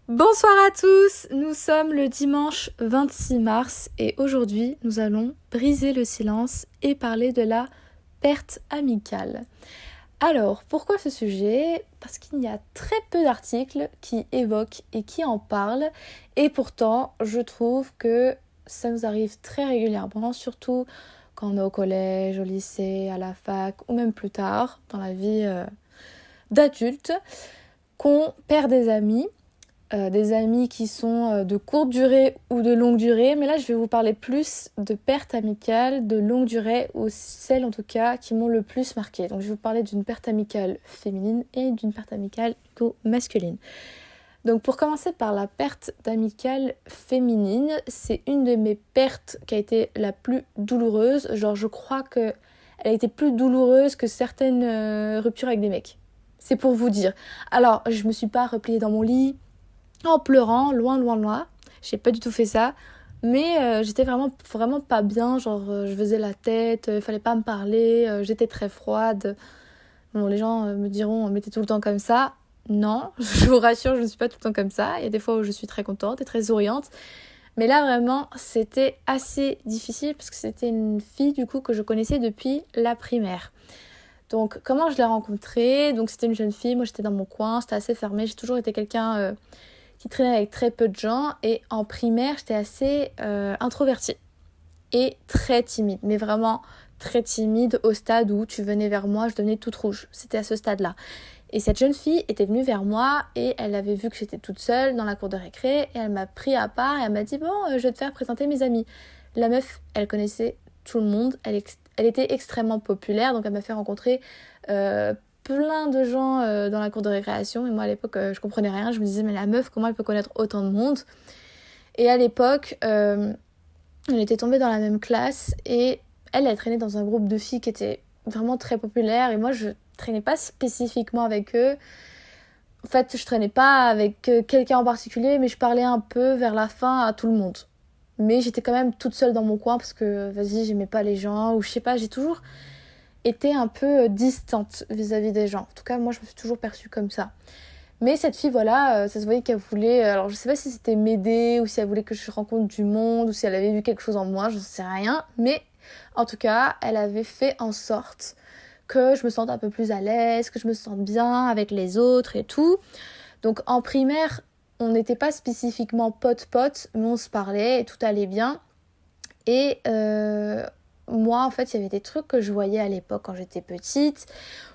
Bonsoir à tous, nous sommes le dimanche 26 mars et aujourd'hui nous allons briser le silence et parler de la perte amicale. Alors, pourquoi ce sujet ? Parce qu'il y a très peu d'articles qui évoquent et qui en parlent et pourtant je trouve que ça nous arrive très régulièrement, surtout quand on est au collège, au lycée, à la fac ou même plus tard dans la vie d'adulte, qu'on perd des amis qui sont de courte durée ou de longue durée, mais là je vais vous parler plus de pertes amicales de longue durée ou celles en tout cas qui m'ont le plus marqué. Donc je vais vous parler d'une perte amicale féminine et d'une perte amicale masculine. Donc pour commencer par la perte d'amicale féminine, c'est une de mes pertes qui a été la plus douloureuse. Genre je crois qu'elle a été plus douloureuse que certaines ruptures avec des mecs. C'est pour vous dire. Alors je me suis pas repliée dans mon lit en pleurant, loin. J'ai pas du tout fait ça. Mais j'étais vraiment pas bien. Genre, je faisais la tête, fallait pas me parler, j'étais très froide. Bon, les gens me diront, mais t'es tout le temps comme ça. Non, je vous rassure, je ne suis pas tout le temps comme ça. Il y a des fois où je suis très contente et très souriante. Mais là, vraiment, c'était assez difficile parce que c'était une fille, du coup, que je connaissais depuis la primaire. Donc, comment je l'ai rencontrée ? Donc, c'était une jeune fille. Moi, j'étais dans mon coin, c'était assez fermé. J'ai toujours été quelqu'un qui traînait avec très peu de gens. Et en primaire, j'étais assez introvertie et très timide. Mais vraiment très timide au stade où tu venais vers moi, je devenais toute rouge. C'était à ce stade-là. Et cette jeune fille était venue vers moi et elle avait vu que j'étais toute seule dans la cour de récré. Et elle m'a pris à part et elle m'a dit « Bon, je vais te faire présenter mes amis ». La meuf, elle connaissait tout le monde. Elle était extrêmement populaire. Donc elle m'a fait rencontrer plein de gens dans la cour de récréation. Et moi, à l'époque, je comprenais rien. Je me disais « Mais la meuf, comment elle peut connaître autant de monde ?» Et à l'époque, elle était tombée dans la même classe. Et elle traînait dans un groupe de filles qui était vraiment très populaire. Et moi, je traînais pas spécifiquement avec eux. En fait, je traînais pas avec quelqu'un en particulier, mais je parlais un peu vers la fin à tout le monde. Mais j'étais quand même toute seule dans mon coin parce que, vas-y, j'aimais pas les gens, ou je sais pas, j'ai toujours été un peu distante vis-à-vis des gens. En tout cas, moi, je me suis toujours perçue comme ça. Mais cette fille, voilà, ça se voyait qu'elle voulait... alors, je sais pas si c'était m'aider, ou si elle voulait que je rencontre du monde, ou si elle avait vu quelque chose en moi, je sais rien. Mais, en tout cas, elle avait fait en sorte que je me sente un peu plus à l'aise, que je me sente bien avec les autres et tout. Donc en primaire, on n'était pas spécifiquement pote-pote, mais on se parlait et tout allait bien. Et moi, en fait, il y avait des trucs que je voyais à l'époque quand j'étais petite,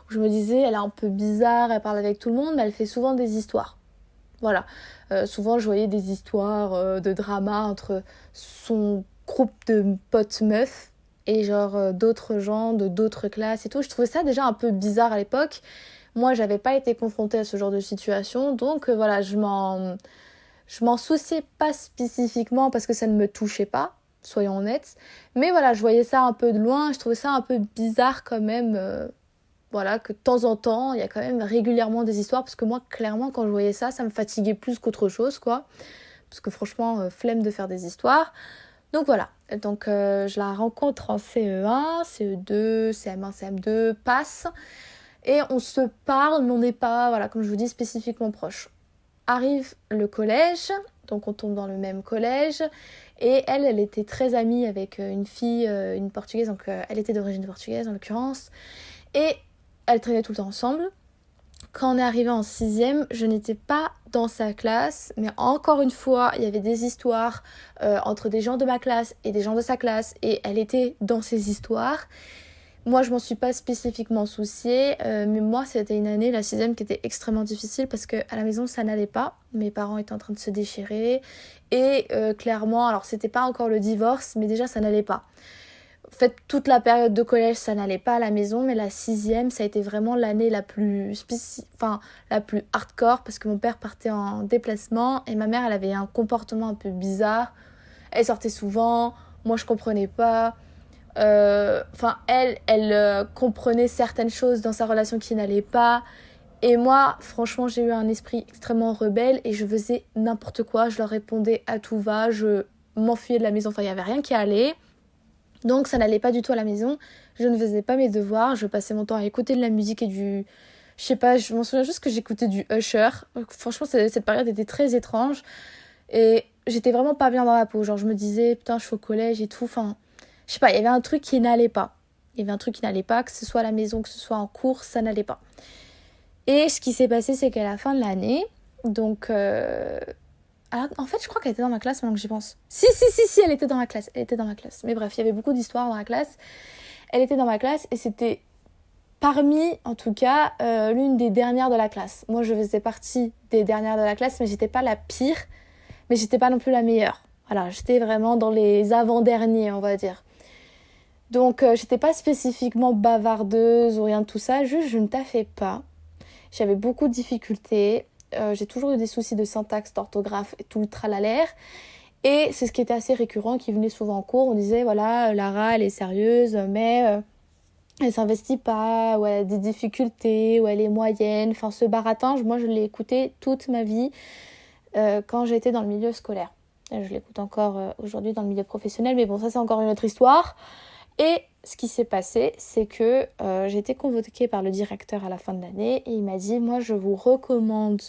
où je me disais, elle est un peu bizarre, elle parle avec tout le monde, mais elle fait souvent des histoires. Voilà. Souvent, je voyais des histoires de drama entre son groupe de potes meufs et genre d'autres gens de d'autres classes et tout. Je trouvais ça déjà un peu bizarre à l'époque. Moi, j'avais pas été confrontée à ce genre de situation, donc voilà, je m'en souciais pas spécifiquement parce que ça ne me touchait pas, soyons honnêtes. Mais voilà, je voyais ça un peu de loin, je trouvais ça un peu bizarre quand même. Voilà, que de temps en temps, il y a quand même régulièrement des histoires, parce que moi, clairement, quand je voyais ça, ça me fatiguait plus qu'autre chose, quoi. Parce que franchement, flemme de faire des histoires. Donc voilà, donc je la rencontre en CE1, CE2, CM1, CM2, passe. Et on se parle, mais on n'est pas, voilà, comme je vous dis, spécifiquement proches. Arrive le collège, donc on tombe dans le même collège. Et elle était très amie avec une fille, une portugaise, donc elle était d'origine portugaise en l'occurrence. Et elles traînaient tout le temps ensemble. Quand on est arrivé en 6e, je n'étais pas dans sa classe, mais encore une fois, il y avait des histoires entre des gens de ma classe et des gens de sa classe, et elle était dans ces histoires. Moi, je m'en suis pas spécifiquement souciée, mais moi, c'était une année, la 6e, qui était extrêmement difficile parce qu'à la maison, ça n'allait pas. Mes parents étaient en train de se déchirer, et clairement, alors c'était pas encore le divorce, mais déjà, ça n'allait pas. En fait, toute la période de collège, ça n'allait pas à la maison, mais la 6e, ça a été vraiment l'année la plus la plus hardcore, parce que mon père partait en déplacement, et ma mère, elle avait un comportement un peu bizarre. Elle sortait souvent, moi je comprenais pas. Elle comprenait certaines choses dans sa relation qui n'allaient pas. Et moi, franchement, j'ai eu un esprit extrêmement rebelle, et je faisais n'importe quoi, je leur répondais à tout va, je m'enfuyais de la maison, enfin, il n'y avait rien qui allait. Donc ça n'allait pas du tout à la maison, je ne faisais pas mes devoirs, je passais mon temps à écouter de la musique et du... Je sais pas, je m'en souviens juste que j'écoutais du Usher. Franchement, cette période était très étrange. Et j'étais vraiment pas bien dans la peau. Genre, je me disais, putain, je suis au collège et tout. Enfin, je sais pas, il y avait un truc qui n'allait pas. Il y avait un truc qui n'allait pas, que ce soit à la maison, que ce soit en cours, ça n'allait pas. Et ce qui s'est passé, c'est qu'à la fin de l'année, donc... alors, en fait, je crois qu'elle était dans ma classe maintenant que j'y pense. Si, elle était dans ma classe. Elle était dans ma classe. Mais bref, il y avait beaucoup d'histoires dans la classe. Elle était dans ma classe et c'était parmi, en tout cas, l'une des dernières de la classe. Moi, je faisais partie des dernières de la classe, mais j'étais pas la pire, mais j'étais pas non plus la meilleure. Voilà, j'étais vraiment dans les avant-derniers, on va dire. Donc, j'étais pas spécifiquement bavardeuse ou rien de tout ça, juste je ne taffais pas. J'avais beaucoup de difficultés, j'ai toujours eu des soucis de syntaxe, d'orthographe et tout le tralalaire. Et c'est ce qui était assez récurrent, qui venait souvent en cours. On disait, voilà, Lara, elle est sérieuse, mais elle s'investit pas, ou elle a des difficultés, ou elle est moyenne. Enfin, ce baratin, moi, je l'ai écouté toute ma vie quand j'étais dans le milieu scolaire. Je l'écoute encore aujourd'hui dans le milieu professionnel, mais bon, ça, c'est encore une autre histoire. Et ce qui s'est passé, c'est que j'ai été convoquée par le directeur à la fin de l'année et il m'a dit, moi, je vous recommande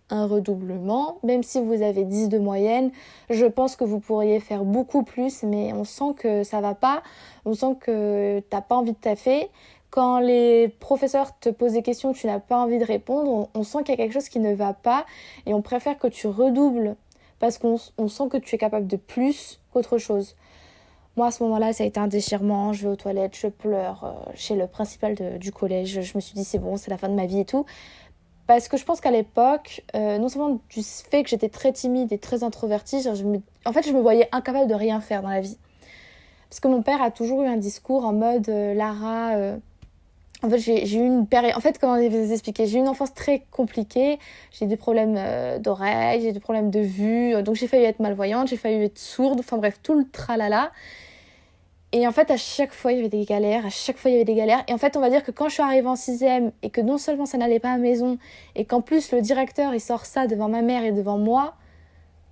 un redoublement, même si vous avez 10 de moyenne, je pense que vous pourriez faire beaucoup plus, mais on sent que ça va pas, on sent que t'as pas envie de taffer. Quand les professeurs te posent des questions, tu n'as pas envie de répondre, on sent qu'il y a quelque chose qui ne va pas et on préfère que tu redoubles parce qu'on sent que tu es capable de plus qu'autre chose. Moi, à ce moment-là, ça a été un déchirement, je vais aux toilettes, je pleure chez le principal du collège, je me suis dit c'est bon, c'est la fin de ma vie et tout. Parce que je pense qu'à l'époque, non seulement du fait que j'étais très timide et très introvertie, en fait, je me voyais incapable de rien faire dans la vie. Parce que mon père a toujours eu un discours en mode Lara. En fait, j'ai eu une période. En fait, comment vous expliquer, j'ai eu une enfance très compliquée. J'ai eu des problèmes d'oreilles, j'ai eu des problèmes de vue. Donc, j'ai failli être malvoyante, j'ai failli être sourde. Enfin, bref, tout le tralala. Et en fait, à chaque fois, il y avait des galères, Et en fait, on va dire que quand je suis arrivée en 6e et que non seulement ça n'allait pas à la maison, et qu'en plus le directeur, il sort ça devant ma mère et devant moi,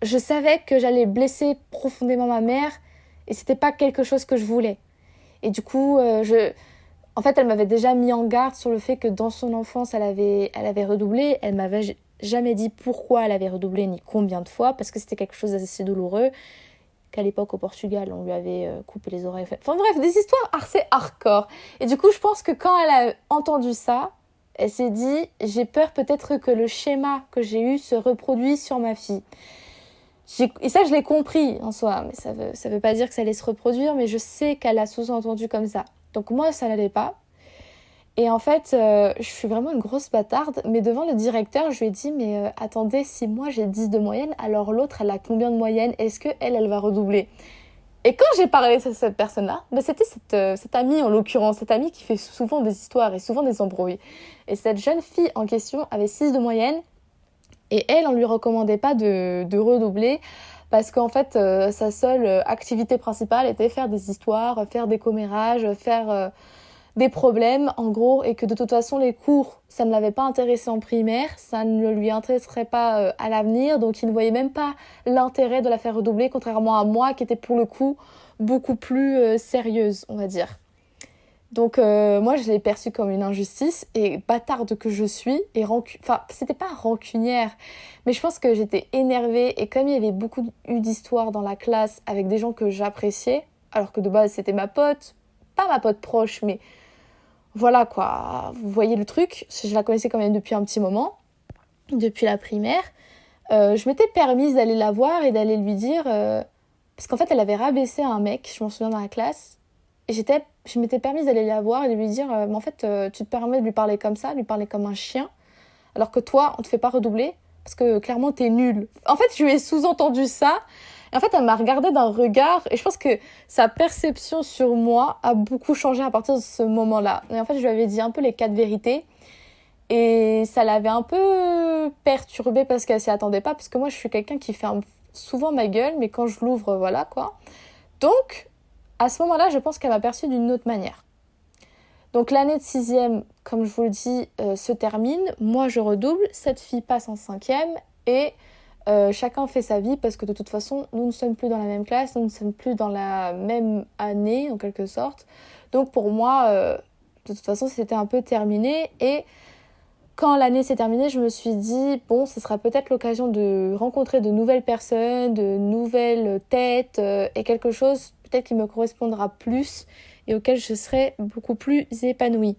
je savais que j'allais blesser profondément ma mère et c'était pas quelque chose que je voulais. Et du coup, en fait, elle m'avait déjà mis en garde sur le fait que dans son enfance, elle avait redoublé. Elle m'avait jamais dit pourquoi elle avait redoublé ni combien de fois, parce que c'était quelque chose d'assez douloureux. Qu'à l'époque au Portugal, on lui avait coupé les oreilles. Enfin bref, des histoires assez hardcore. Et du coup, je pense que quand elle a entendu ça, elle s'est dit, j'ai peur peut-être que le schéma que j'ai eu se reproduise sur ma fille. Et ça, je l'ai compris en soi, mais ça veut pas dire que ça allait se reproduire, mais je sais qu'elle a sous-entendu comme ça. Donc moi, ça n'allait pas. Et en fait, je suis vraiment une grosse bâtarde, mais devant le directeur, je lui ai dit, mais attendez, si moi j'ai 10 de moyenne, alors l'autre, elle a combien de moyenne? Est-ce qu'elle va redoubler? Et quand j'ai parlé de cette personne-là, c'était cette amie en l'occurrence, cette amie qui fait souvent des histoires et souvent des embrouilles. Et cette jeune fille en question avait 6 de moyenne, et elle, on lui recommandait pas de redoubler, parce qu'en fait, sa seule activité principale était faire des histoires, faire des commérages, faire... des problèmes en gros, et que de toute façon les cours ça ne l'avait pas intéressé en primaire, ça ne lui intéresserait pas à l'avenir, donc il ne voyait même pas l'intérêt de la faire redoubler, contrairement à moi qui était pour le coup beaucoup plus sérieuse, on va dire. Donc moi je l'ai perçue comme une injustice, et bâtarde que je suis, et enfin c'était pas rancunière, mais je pense que j'étais énervée, et comme il y avait beaucoup eu d'histoires dans la classe avec des gens que j'appréciais, alors que de base c'était ma pote, pas ma pote proche, mais voilà quoi, vous voyez le truc, je la connaissais quand même depuis un petit moment, depuis la primaire. Je m'étais permise d'aller la voir et d'aller lui dire... parce qu'en fait, elle avait rabaissé un mec, je m'en souviens, dans la classe. Et je m'étais permise d'aller la voir et de lui dire mais en fait, tu te permets de lui parler comme ça, de lui parler comme un chien, alors que toi, on te fait pas redoubler, parce que clairement, t'es nulle. En fait, je lui ai sous-entendu ça. Et en fait, elle m'a regardé d'un regard, et je pense que sa perception sur moi a beaucoup changé à partir de ce moment-là. Et en fait, je lui avais dit un peu les 4 vérités, et ça l'avait un peu perturbée parce qu'elle s'y attendait pas, parce que moi, je suis quelqu'un qui ferme souvent ma gueule, mais quand je l'ouvre, voilà quoi. Donc, à ce moment-là, je pense qu'elle m'a perçue d'une autre manière. Donc l'année de 6e, comme je vous le dis, se termine. Moi, je redouble. Cette fille passe en 5e, et... chacun fait sa vie, parce que de toute façon nous ne sommes plus dans la même classe, nous ne sommes plus dans la même année en quelque sorte, donc pour moi de toute façon c'était un peu terminé. Et quand l'année s'est terminée, je me suis dit, bon, ce sera peut-être l'occasion de rencontrer de nouvelles personnes, de nouvelles têtes, et quelque chose peut-être qui me correspondra plus et auquel je serai beaucoup plus épanouie.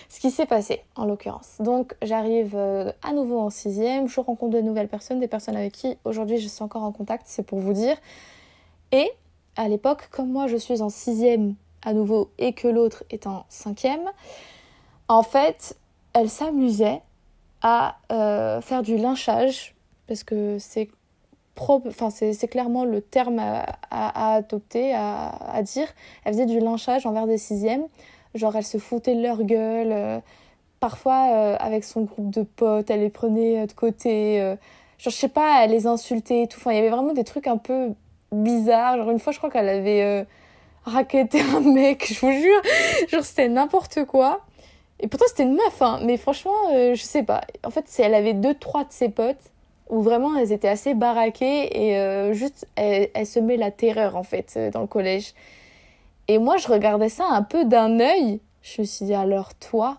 Ce qui s'est passé, en l'occurrence. Donc, j'arrive à nouveau en 6e, je rencontre de nouvelles personnes, des personnes avec qui, aujourd'hui, je suis encore en contact, c'est pour vous dire. Et, à l'époque, comme moi, je suis en 6e à nouveau et que l'autre est en 5e, en fait, elle s'amusait à faire du lynchage, parce que c'est clairement le terme à adopter, à dire. Elle faisait du lynchage envers des 6e. Genre, elle se foutait de leur gueule. Parfois, avec son groupe de potes, elle les prenait de côté. Genre, je sais pas, elle les insultait et tout. Enfin, il y avait vraiment des trucs un peu bizarres. Genre, une fois, je crois qu'elle avait racketté un mec, je vous jure. Genre, c'était n'importe quoi. Et pourtant, c'était une meuf, hein. Mais franchement, je sais pas. En fait, elle avait 2-3 de ses potes où vraiment, elles étaient assez baraquées et juste, elle semait la terreur, en fait, dans le collège. Et moi, je regardais ça un peu d'un œil. Je me suis dit, alors toi?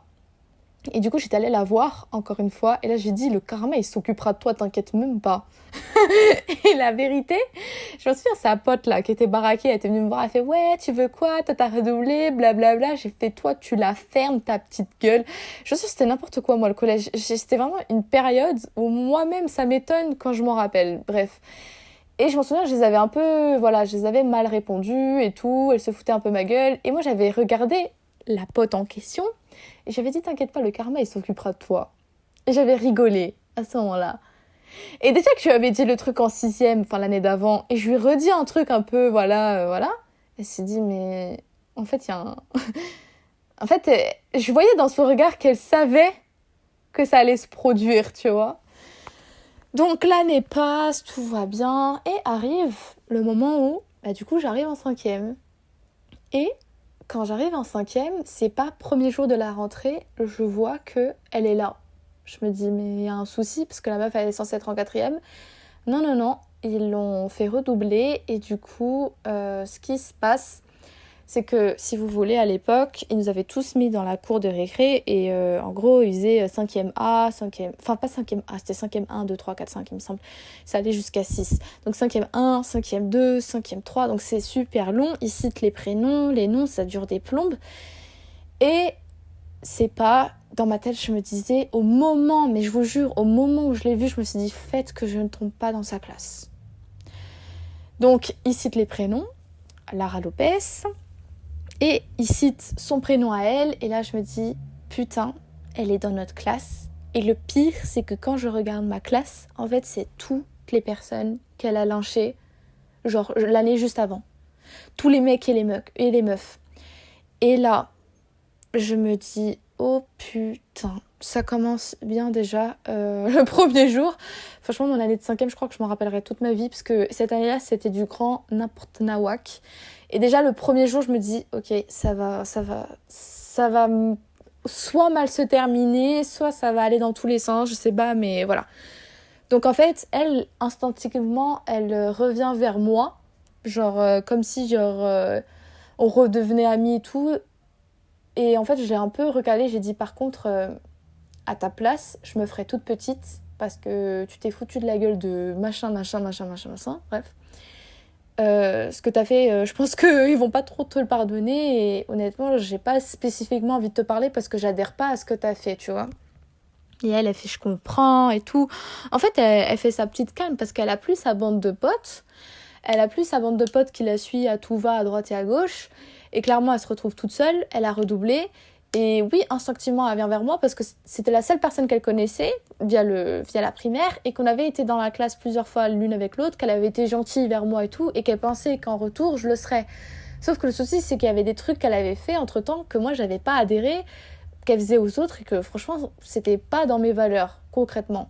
Et du coup, j'étais allée la voir, encore une fois. Et là, j'ai dit, le karma, il s'occupera de toi, t'inquiète même pas. Et la vérité, je me souviens, sa pote là, qui était baraquée, elle était venue me voir, elle fait, ouais, tu veux quoi? Toi, t'as redoublé, blablabla. J'ai fait, toi, tu la fermes, ta petite gueule. Je me souviens, c'était n'importe quoi, moi, le collège. C'était vraiment une période où moi-même, ça m'étonne quand je m'en rappelle. Bref. Et je m'en souviens, je les avais un peu, voilà, je les avais mal répondu et tout, elle se foutait un peu ma gueule. Et moi, j'avais regardé la pote en question et j'avais dit, t'inquiète pas, le karma, il s'occupera de toi. Et j'avais rigolé à ce moment-là. Et déjà que je lui avais dit le truc en 6e, enfin l'année d'avant, et je lui ai redit un truc un peu, voilà, elle s'est dit, mais en fait, il y a un... en fait, je voyais dans son regard qu'elle savait que ça allait se produire, tu vois. Donc l'année passe, tout va bien, et arrive le moment où, du coup, j'arrive en 5e. Et quand j'arrive en 5e, c'est pas premier jour de la rentrée, je vois qu'elle est là. Je me dis, mais il y a un souci, parce que la meuf, elle est censée être en 4e. Non, ils l'ont fait redoubler, et du coup, ce qui se passe, c'est que, si vous voulez, à l'époque, ils nous avaient tous mis dans la cour de récré et en gros, ils faisaient 5e A, 5e... Enfin, pas 5e A, c'était 5e 1, 2, 3, 4, 5, il me semble. Ça allait jusqu'à 6. Donc 5e 1, 5e 2, 5e 3. Donc c'est super long. Ils citent les prénoms, les noms, ça dure des plombes. Et c'est pas... Dans ma tête, je me disais, au moment, mais je vous jure, au moment où je l'ai vu, je me suis dit, faites que je ne tombe pas dans sa classe. Donc, ils citent les prénoms. Lara Lopez... Et il cite son prénom à elle, et là je me dis, putain, elle est dans notre classe. Et le pire, c'est que quand je regarde ma classe, en fait, c'est toutes les personnes qu'elle a lynchées, genre l'année juste avant. Tous les mecs et les meufs. Et là, je me dis, oh putain, ça commence bien déjà. Le premier jour, franchement, mon année de 5e, je crois que je m'en rappellerai toute ma vie, parce que cette année-là, c'était du grand n'importe nawak. Et déjà, le premier jour, je me dis, ok, ça va soit mal se terminer, soit ça va aller dans tous les sens, je sais pas, mais voilà. Donc en fait, elle, instinctivement, elle revient vers moi, genre comme si on redevenait amis et tout. Et en fait, je l'ai un peu recalé, j'ai dit par contre, à ta place, je me ferais toute petite, parce que tu t'es foutu de la gueule de machin, bref. Ce que t'as fait, je pense qu'ils vont pas trop te le pardonner, et honnêtement, j'ai pas spécifiquement envie de te parler parce que j'adhère pas à ce que t'as fait, tu vois. Et elle fait je comprends et tout. En fait, elle fait sa petite calme parce qu'elle a plus sa bande de potes. Elle a plus sa bande de potes qui la suit à tout va, à droite et à gauche. Et clairement, elle se retrouve toute seule. Elle a redoublé. Et oui, instinctivement, elle vient vers moi parce que c'était la seule personne qu'elle connaissait via la primaire et qu'on avait été dans la classe plusieurs fois l'une avec l'autre, qu'elle avait été gentille vers moi et tout, et qu'elle pensait qu'en retour, je le serais. Sauf que le souci, c'est qu'il y avait des trucs qu'elle avait fait entre-temps que moi, j'avais pas adhéré, qu'elle faisait aux autres, et que franchement, c'était pas dans mes valeurs, concrètement.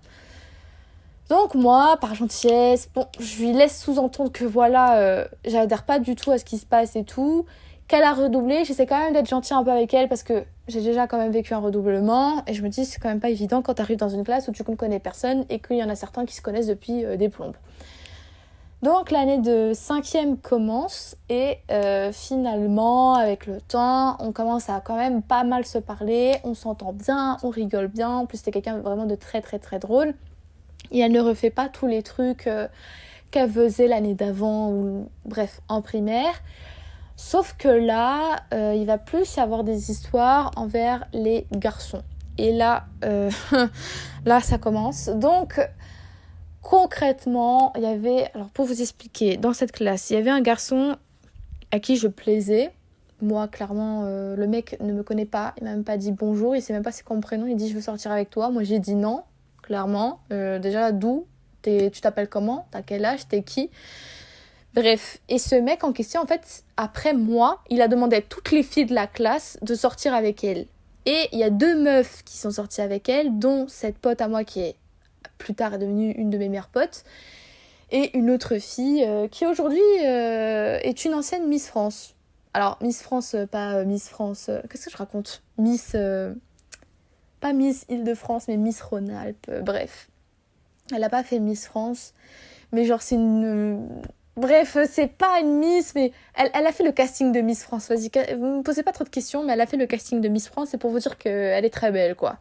Donc moi, par gentillesse, bon, je lui laisse sous-entendre que voilà, j'adhère pas du tout à ce qui se passe et tout, qu'elle a redoublé, j'essaie quand même d'être gentille un peu avec elle parce que j'ai déjà quand même vécu un redoublement, et je me dis c'est quand même pas évident quand t'arrives dans une classe où tu ne connais personne et qu'il y en a certains qui se connaissent depuis des plombes. Donc l'année de 5e commence et finalement avec le temps on commence à quand même pas mal se parler, on s'entend bien, on rigole bien, en plus c'était quelqu'un vraiment de très très très drôle et elle ne refait pas tous les trucs qu'elle faisait l'année d'avant ou bref en primaire. Sauf que là, il va plus y avoir des histoires envers les garçons. Et là, là ça commence. Donc concrètement, il y avait, alors pour vous expliquer, dans cette classe, il y avait un garçon à qui je plaisais. Moi, clairement, le mec ne me connaît pas, il m'a même pas dit bonjour, il sait même pas c'est quoi mon prénom, il dit je veux sortir avec toi. Moi, j'ai dit non, clairement. Déjà, d'où tu t'appelles comment? T'as quel âge? T'es qui? Bref, et ce mec en question, en fait, après moi, il a demandé à toutes les filles de la classe de sortir avec elle. Et il y a 2 meufs qui sont sorties avec elle, dont cette pote à moi qui est plus tard est devenue une de mes meilleures potes, et une autre fille qui aujourd'hui est une ancienne Miss France. Alors, Miss France, pas Miss France... qu'est-ce que je raconte? Miss... pas Miss Île-de-France, mais Miss Rhône-Alpes. Bref. Elle n'a pas fait Miss France, mais genre c'est une... Bref, c'est pas une Miss, mais elle a fait le casting de Miss France. Vas-y, vous me posez pas trop de questions, mais elle a fait le casting de Miss France, c'est pour vous dire qu'elle est très belle, quoi.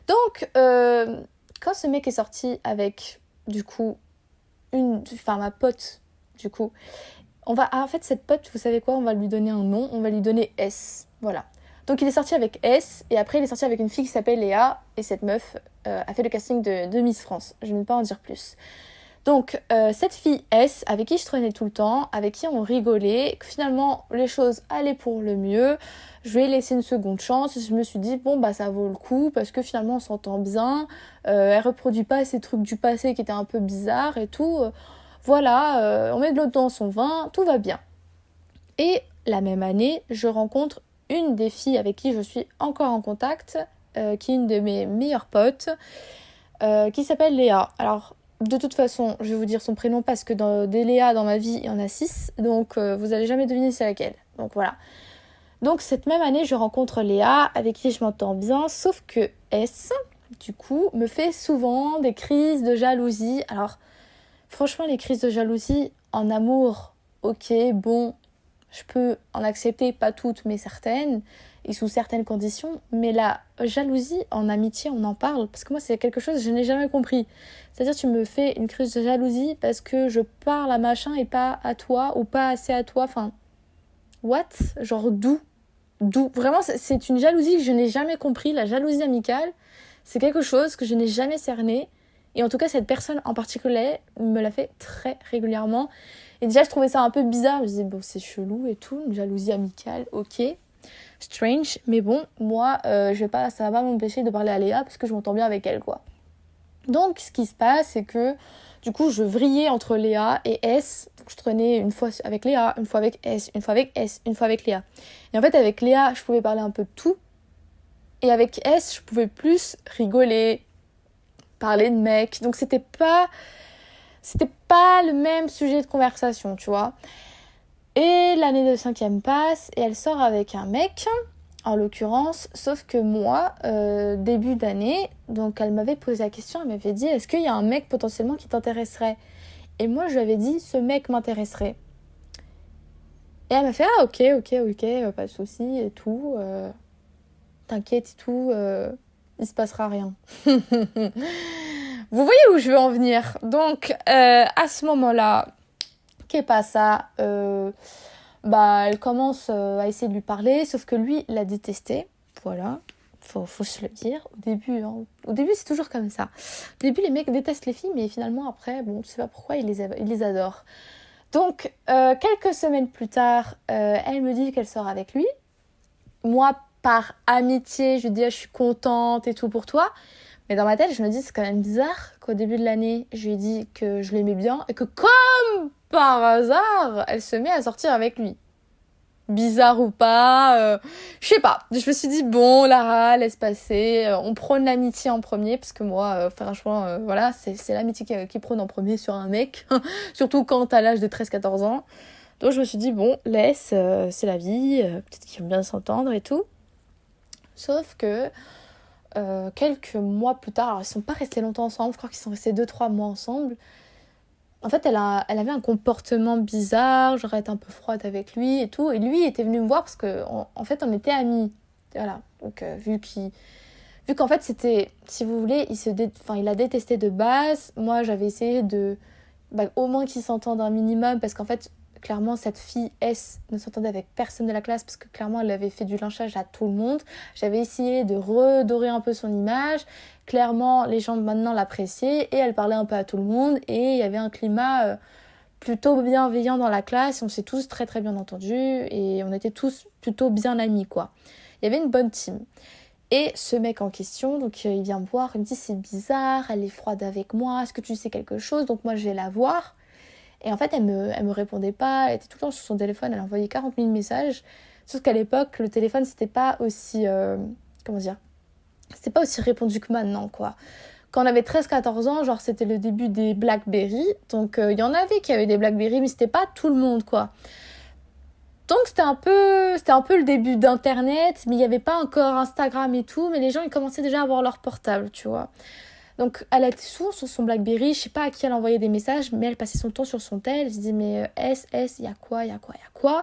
Donc, quand ce mec est sorti avec, du coup, ma pote, du coup, en fait, cette pote, vous savez quoi, on va lui donner un nom, on va lui donner S, voilà. Donc, il est sorti avec S, et après, il est sorti avec une fille qui s'appelle Léa, et cette meuf a fait le casting de Miss France. Je ne vais pas en dire plus. Donc, cette fille S, avec qui je traînais tout le temps, avec qui on rigolait, que finalement, les choses allaient pour le mieux, je lui ai laissé une seconde chance, et je me suis dit, bon, bah ça vaut le coup, parce que finalement, on s'entend bien, elle reproduit pas ces trucs du passé qui étaient un peu bizarres et tout, voilà, on met de l'eau dans son vin, tout va bien. Et la même année, je rencontre une des filles avec qui je suis encore en contact, qui est une de mes meilleures potes, qui s'appelle Léa. Alors, de toute façon, je vais vous dire son prénom parce que des Léa dans ma vie, il y en a 6, donc vous allez jamais deviner c'est laquelle. Donc voilà. Donc cette même année, je rencontre Léa, avec qui je m'entends bien, sauf que S, du coup, me fait souvent des crises de jalousie. Alors, franchement, les crises de jalousie en amour, ok, bon, je peux en accepter, pas toutes, mais certaines, et sous certaines conditions. Mais la jalousie en amitié, on en parle, parce que moi, c'est quelque chose que je n'ai jamais compris. C'est-à-dire, tu me fais une crise de jalousie parce que je parle à machin et pas à toi, ou pas assez à toi, enfin, what? Genre, d'où? Vraiment, c'est une jalousie que je n'ai jamais compris. La jalousie amicale, c'est quelque chose que je n'ai jamais cerné. Et en tout cas, cette personne en particulier me l'a fait très régulièrement. Et déjà, je trouvais ça un peu bizarre. Je me disais, bon, c'est chelou et tout, une jalousie amicale, ok. Strange. Mais bon, moi, ça va pas m'empêcher de parler à Léa parce que je m'entends bien avec elle, quoi. Donc, ce qui se passe, c'est que, du coup, je vrillais entre Léa et S. Donc, je traînais une fois avec Léa, une fois avec S, une fois avec S, une fois avec Léa. Et en fait, avec Léa, je pouvais parler un peu de tout. Et avec S, je pouvais plus rigoler, parler de mecs. Donc, c'était pas le même sujet de conversation, tu vois. Et l'année de 5e passe, et elle sort avec un mec, en l'occurrence, sauf que moi, début d'année, donc elle m'avait posé la question, elle m'avait dit, est-ce qu'il y a un mec potentiellement qui t'intéresserait? Et moi, je lui avais dit, ce mec m'intéresserait. Et elle m'a fait, ah ok, pas de souci et tout, t'inquiète et tout, il se passera rien. Vous voyez où je veux en venir? Donc, à ce moment-là, qu'est pas ça, elle commence à essayer de lui parler, sauf que lui l'a détesté. Voilà, faut se le dire. Au début, c'est toujours comme ça. Au début, les mecs détestent les filles, mais finalement, après, bon, tu sais pas pourquoi, ils les adorent. Donc, quelques semaines plus tard, elle me dit qu'elle sort avec lui. Moi, par amitié, je lui dis, ah, je suis contente et tout pour toi. Mais dans ma tête, je me dis, c'est quand même bizarre qu'au début de l'année, je lui ai dit que je l'aimais bien et que comme par hasard, elle se met à sortir avec lui. Bizarre ou pas, je sais pas. Je me suis dit, bon, Lara, laisse passer, on prône l'amitié en premier, parce que moi, franchement, voilà, c'est l'amitié qui prône en premier sur un mec, surtout quand t'as l'âge de 13-14 ans. Donc je me suis dit, bon, laisse, c'est la vie, peut-être qu'ils vont bien s'entendre et tout. Sauf que quelques mois plus tard, alors ils sont pas restés longtemps ensemble, je crois qu'ils sont restés 2-3 mois ensemble. en fait, elle avait un comportement bizarre, genre elle était un peu froide avec lui et tout. Et lui était venu me voir parce qu'en fait, on était amis. Voilà. Donc, vu qu'en fait, c'était, si vous voulez, il a détesté de base. Moi, j'avais essayé au moins qu'ils s'entendent un minimum parce qu'en fait, clairement, cette fille S ne s'entendait avec personne de la classe parce que clairement, elle avait fait du lynchage à tout le monde. J'avais essayé de redorer un peu son image. Clairement, les gens maintenant l'appréciaient et elle parlait un peu à tout le monde et il y avait un climat plutôt bienveillant dans la classe. On s'est tous très très bien entendus et on était tous plutôt bien amis, quoi. Il y avait une bonne team. Et ce mec en question, donc il vient me voir, il me dit c'est bizarre, elle est froide avec moi, est-ce que tu sais quelque chose? Donc moi je vais la voir. Et en fait elle me répondait pas, elle était tout le temps sur son téléphone, elle envoyait 40 000 messages. Sauf qu'à l'époque le téléphone c'était pas aussi, comment dire, c'était pas aussi répandu que maintenant, quoi. Quand on avait 13-14 ans, genre c'était le début des Blackberry, donc il y en avait qui avaient des Blackberry, mais c'était pas tout le monde, quoi. Donc c'était un peu le début d'internet, mais il n'y avait pas encore Instagram et tout, mais les gens ils commençaient déjà à avoir leur portable, tu vois. Donc elle était souvent sur son Blackberry, je sais pas à qui elle envoyait des messages, mais elle passait son temps sur son tel, elle se disait mais il y a quoi, il y a quoi, il y a quoi.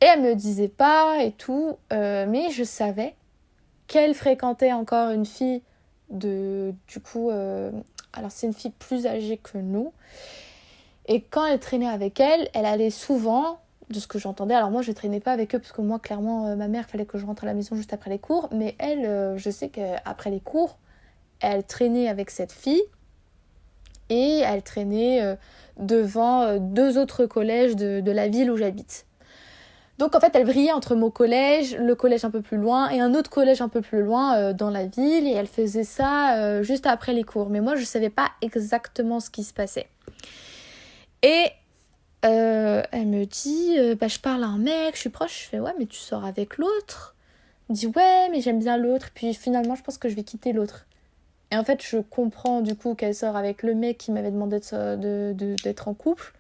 Et elle me disait pas et tout, mais je savais qu'elle fréquentait encore une fille alors c'est une fille plus âgée que nous. Et quand elle traînait avec elle, elle allait souvent, de ce que j'entendais, alors moi je traînais pas avec eux parce que moi clairement ma mère fallait que je rentre à la maison juste après les cours, mais elle, je sais qu'après les cours, elle traînait avec cette fille et elle traînait devant deux autres collèges de la ville où j'habite. Donc en fait elle brillait entre mon collège, le collège un peu plus loin et un autre collège un peu plus loin dans la ville et elle faisait ça juste après les cours. Mais moi je savais pas exactement ce qui se passait. Et elle me dit, je parle à un mec, je suis proche, je fais ouais mais tu sors avec l'autre. Elle me dit ouais mais j'aime bien l'autre, puis finalement je pense que je vais quitter l'autre. Et en fait je comprends du coup qu'elle sort avec le mec qui m'avait demandé d'être en couple.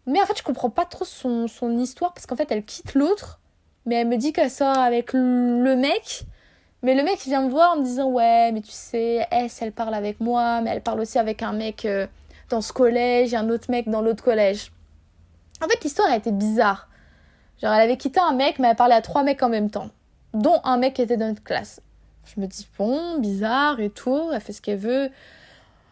Mais en fait je comprends pas trop son histoire parce qu'en fait elle quitte l'autre, mais elle me dit qu'elle sort avec le mec. Mais le mec il vient me voir en me disant ouais mais tu sais, elle parle avec moi, mais elle parle aussi avec un mec dans ce collège et un autre mec dans l'autre collège. En fait, l'histoire a été bizarre. Genre, elle avait quitté un mec, mais elle parlait à 3 mecs en même temps. Dont un mec qui était dans notre classe. Je me dis, bon, bizarre et tout, elle fait ce qu'elle veut.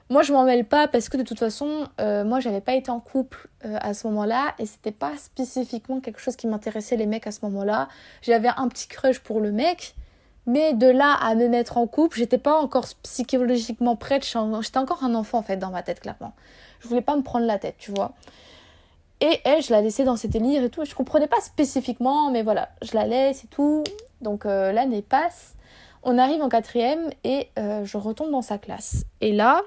Moi, je m'en mêle pas parce que de toute façon, moi, j'avais pas été en couple à ce moment-là. Et c'était pas spécifiquement quelque chose qui m'intéressait, les mecs, à ce moment-là. J'avais un petit crush pour le mec. Mais de là à me mettre en couple, j'étais pas encore psychologiquement prête. J'étais encore un enfant, en fait, dans ma tête, clairement. Je voulais pas me prendre la tête, tu vois. Et elle, je la laissais dans ses délires et tout. Je comprenais pas spécifiquement, mais voilà, je la laisse et tout. Donc l'année passe. On arrive en 4e et je retourne dans sa classe. Et là,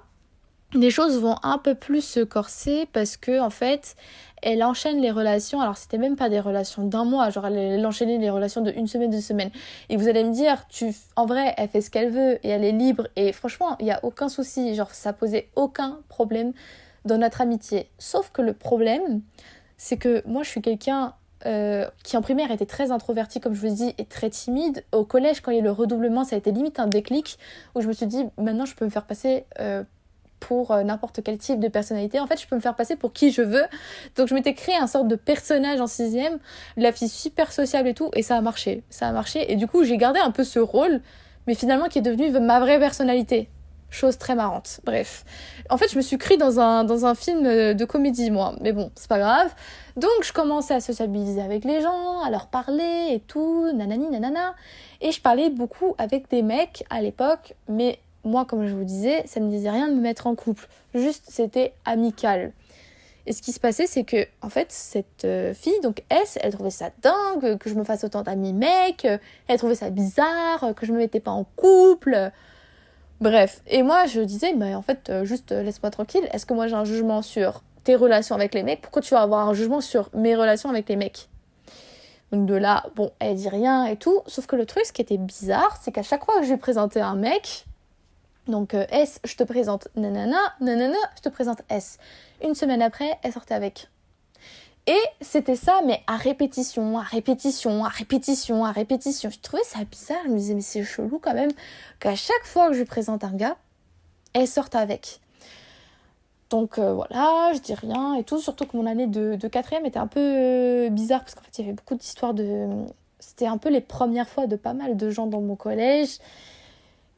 les choses vont un peu plus se corser parce que en fait, elle enchaîne les relations. Alors c'était même pas des relations d'un mois, genre elle enchaînait les relations de 1 semaine, 2 semaines. Et vous allez me dire, en vrai, elle fait ce qu'elle veut et elle est libre. Et franchement, il y a aucun souci. Genre ça posait aucun problème dans notre amitié. Sauf que le problème, c'est que moi je suis quelqu'un qui en primaire était très introverti comme je vous dis et très timide. Au collège, quand il y a eu le redoublement, ça a été limite un déclic où je me suis dit maintenant je peux me faire passer pour n'importe quel type de personnalité. En fait, je peux me faire passer pour qui je veux. Donc je m'étais créé un sorte de personnage en 6e, la fille super sociable et tout, et ça a marché. Ça a marché et du coup j'ai gardé un peu ce rôle, mais finalement qui est devenu ma vraie personnalité. Chose très marrante. Bref. En fait, je me suis créée dans un film de comédie, moi. Mais bon, c'est pas grave. Donc, je commençais à sociabiliser avec les gens, à leur parler et tout, nanani, nanana. Et je parlais beaucoup avec des mecs à l'époque. Mais moi, comme je vous disais, ça me disait rien de me mettre en couple. Juste, c'était amical. Et ce qui se passait, c'est que, en fait, cette fille, donc S, elle trouvait ça dingue que je me fasse autant d'amis mecs. Elle trouvait ça bizarre que je me mettais pas en couple. Bref, et moi je disais, mais en fait, juste laisse-moi tranquille, est-ce que moi j'ai un jugement sur tes relations avec les mecs? Pourquoi tu vas avoir un jugement sur mes relations avec les mecs? Donc de là, bon, elle dit rien et tout, sauf que le truc, ce qui était bizarre, c'est qu'à chaque fois que je lui présentais un mec, donc S, je te présente nanana, nanana, je te présente S. 1 semaine après, elle sortait avec. Et c'était ça, mais à répétition, à répétition, à répétition, à répétition. Je trouvais ça bizarre, je me disais, mais c'est chelou quand même, qu'à chaque fois que je lui présente un gars, elle sorte avec. Donc voilà, je dis rien et tout, surtout que mon année de quatrième était un peu bizarre parce qu'en fait il y avait beaucoup d'histoires de... C'était un peu les premières fois de pas mal de gens dans mon collège.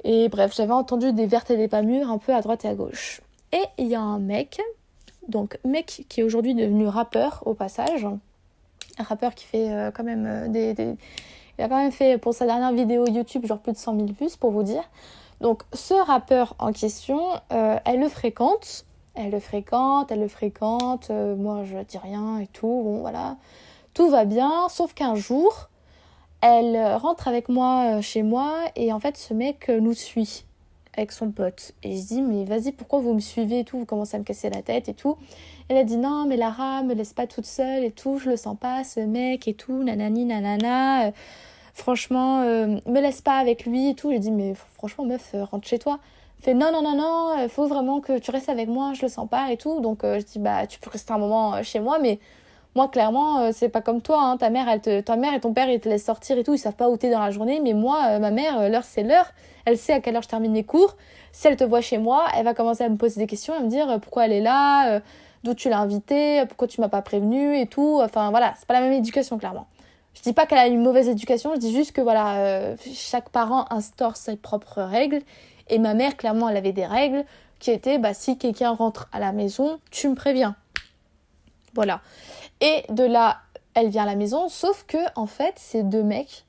Et bref, j'avais entendu des vertes et des pas mûres un peu à droite et à gauche. Et il y a un mec, donc mec qui est aujourd'hui devenu rappeur au passage. Un rappeur qui fait quand même Il a quand même fait pour sa dernière vidéo YouTube genre plus de 100 000 vues pour vous dire. Donc ce rappeur en question, elle le fréquente. Moi je dis rien et tout, bon voilà. Tout va bien, sauf qu'un jour, elle rentre avec moi chez moi et en fait ce mec nous suit avec son pote. Et je dis mais vas-y pourquoi vous me suivez et tout, vous commencez à me casser la tête et tout. Elle a dit non mais Lara me laisse pas toute seule et tout, je le sens pas ce mec et tout, nanani nanana. Franchement me laisse pas avec lui et tout. J'ai dit mais franchement meuf rentre chez toi. Elle fait non, faut vraiment que tu restes avec moi, je le sens pas et tout. Donc je dis bah tu peux rester un moment chez moi mais moi, clairement, c'est pas comme toi, hein. Ta mère et ton père, ils te laissent sortir et tout, ils savent pas où t'es dans la journée. Mais moi, ma mère, l'heure, c'est l'heure. Elle sait à quelle heure je termine mes cours. Si elle te voit chez moi, elle va commencer à me poser des questions, à me dire pourquoi elle est là, d'où tu l'as invitée, pourquoi tu m'as pas prévenue et tout. Enfin, voilà, c'est pas la même éducation, clairement. Je dis pas qu'elle a une mauvaise éducation, je dis juste que, voilà, chaque parent instaure ses propres règles. Et ma mère, clairement, elle avait des règles qui étaient, bah, si quelqu'un rentre à la maison, tu me préviens. Voilà. Et de là, elle vient à la maison, sauf que, en fait, ces deux mecs,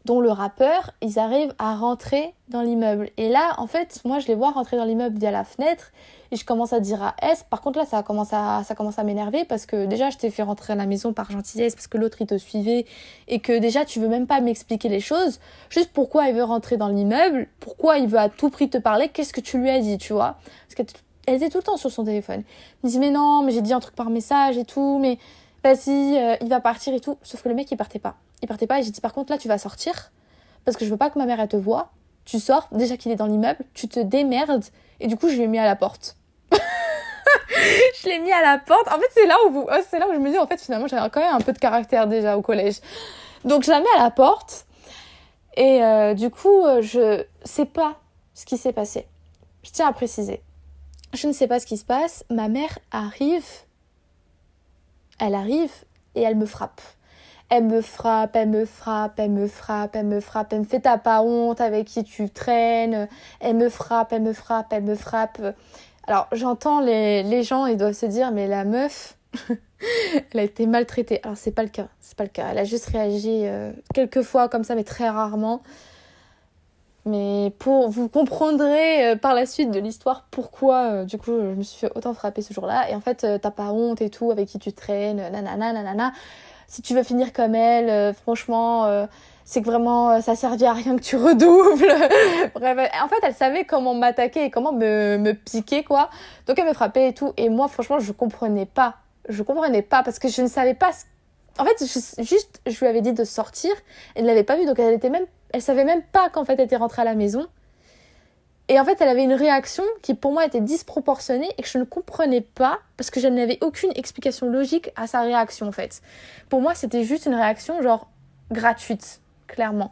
dont le rappeur, ils arrivent à rentrer dans l'immeuble. Et là, en fait, moi, je les vois rentrer dans l'immeuble via la fenêtre, et je commence à dire à S. Par contre, là, ça commence à m'énerver, parce que déjà, je t'ai fait rentrer à la maison par gentillesse, parce que l'autre, il te suivait, et que déjà, tu veux même pas m'expliquer les choses, juste pourquoi il veut rentrer dans l'immeuble, pourquoi il veut à tout prix te parler, qu'est-ce que tu lui as dit, tu vois. Parce que elle était tout le temps sur son téléphone. Elle me dit mais non, mais j'ai dit un truc par message et tout, mais vas-y, il va partir et tout. Sauf que le mec il partait pas. Et j'ai dit par contre là tu vas sortir parce que je veux pas que ma mère elle te voie. Tu sors, déjà qu'il est dans l'immeuble, tu te démerdes et du coup je l'ai mis à la porte. Je l'ai mis à la porte. En fait c'est là où je me dis en fait finalement j'avais quand même un peu de caractère déjà au collège. Donc je la mets à la porte et du coup je sais pas ce qui s'est passé. Je tiens à préciser. Je ne sais pas ce qui se passe. Ma mère arrive. Elle arrive et elle me frappe. Elle me frappe. Elle me fait t'as pas honte avec qui tu traînes. Elle me frappe. Alors j'entends les gens, ils doivent se dire mais la meuf, elle a été maltraitée. Alors c'est pas le cas. Elle a juste réagi quelques fois comme ça mais très rarement. Mais vous comprendrez par la suite de l'histoire pourquoi du coup je me suis fait autant frapper ce jour-là. Et en fait t'as pas honte et tout avec qui tu traînes, nanana. Si tu veux finir comme elle, franchement c'est que vraiment ça servait à rien que tu redoubles. Bref, en fait elle savait comment m'attaquer et comment me piquer quoi. Donc elle me frappait et tout. Et moi franchement je comprenais pas parce que je ne savais pas En fait, je lui avais dit de sortir, elle ne l'avait pas vu, donc elle savait même pas qu'en fait elle était rentrée à la maison. Et en fait, elle avait une réaction qui pour moi était disproportionnée et que je ne comprenais pas parce que je n'avais aucune explication logique à sa réaction en fait. Pour moi, c'était juste une réaction genre gratuite, clairement.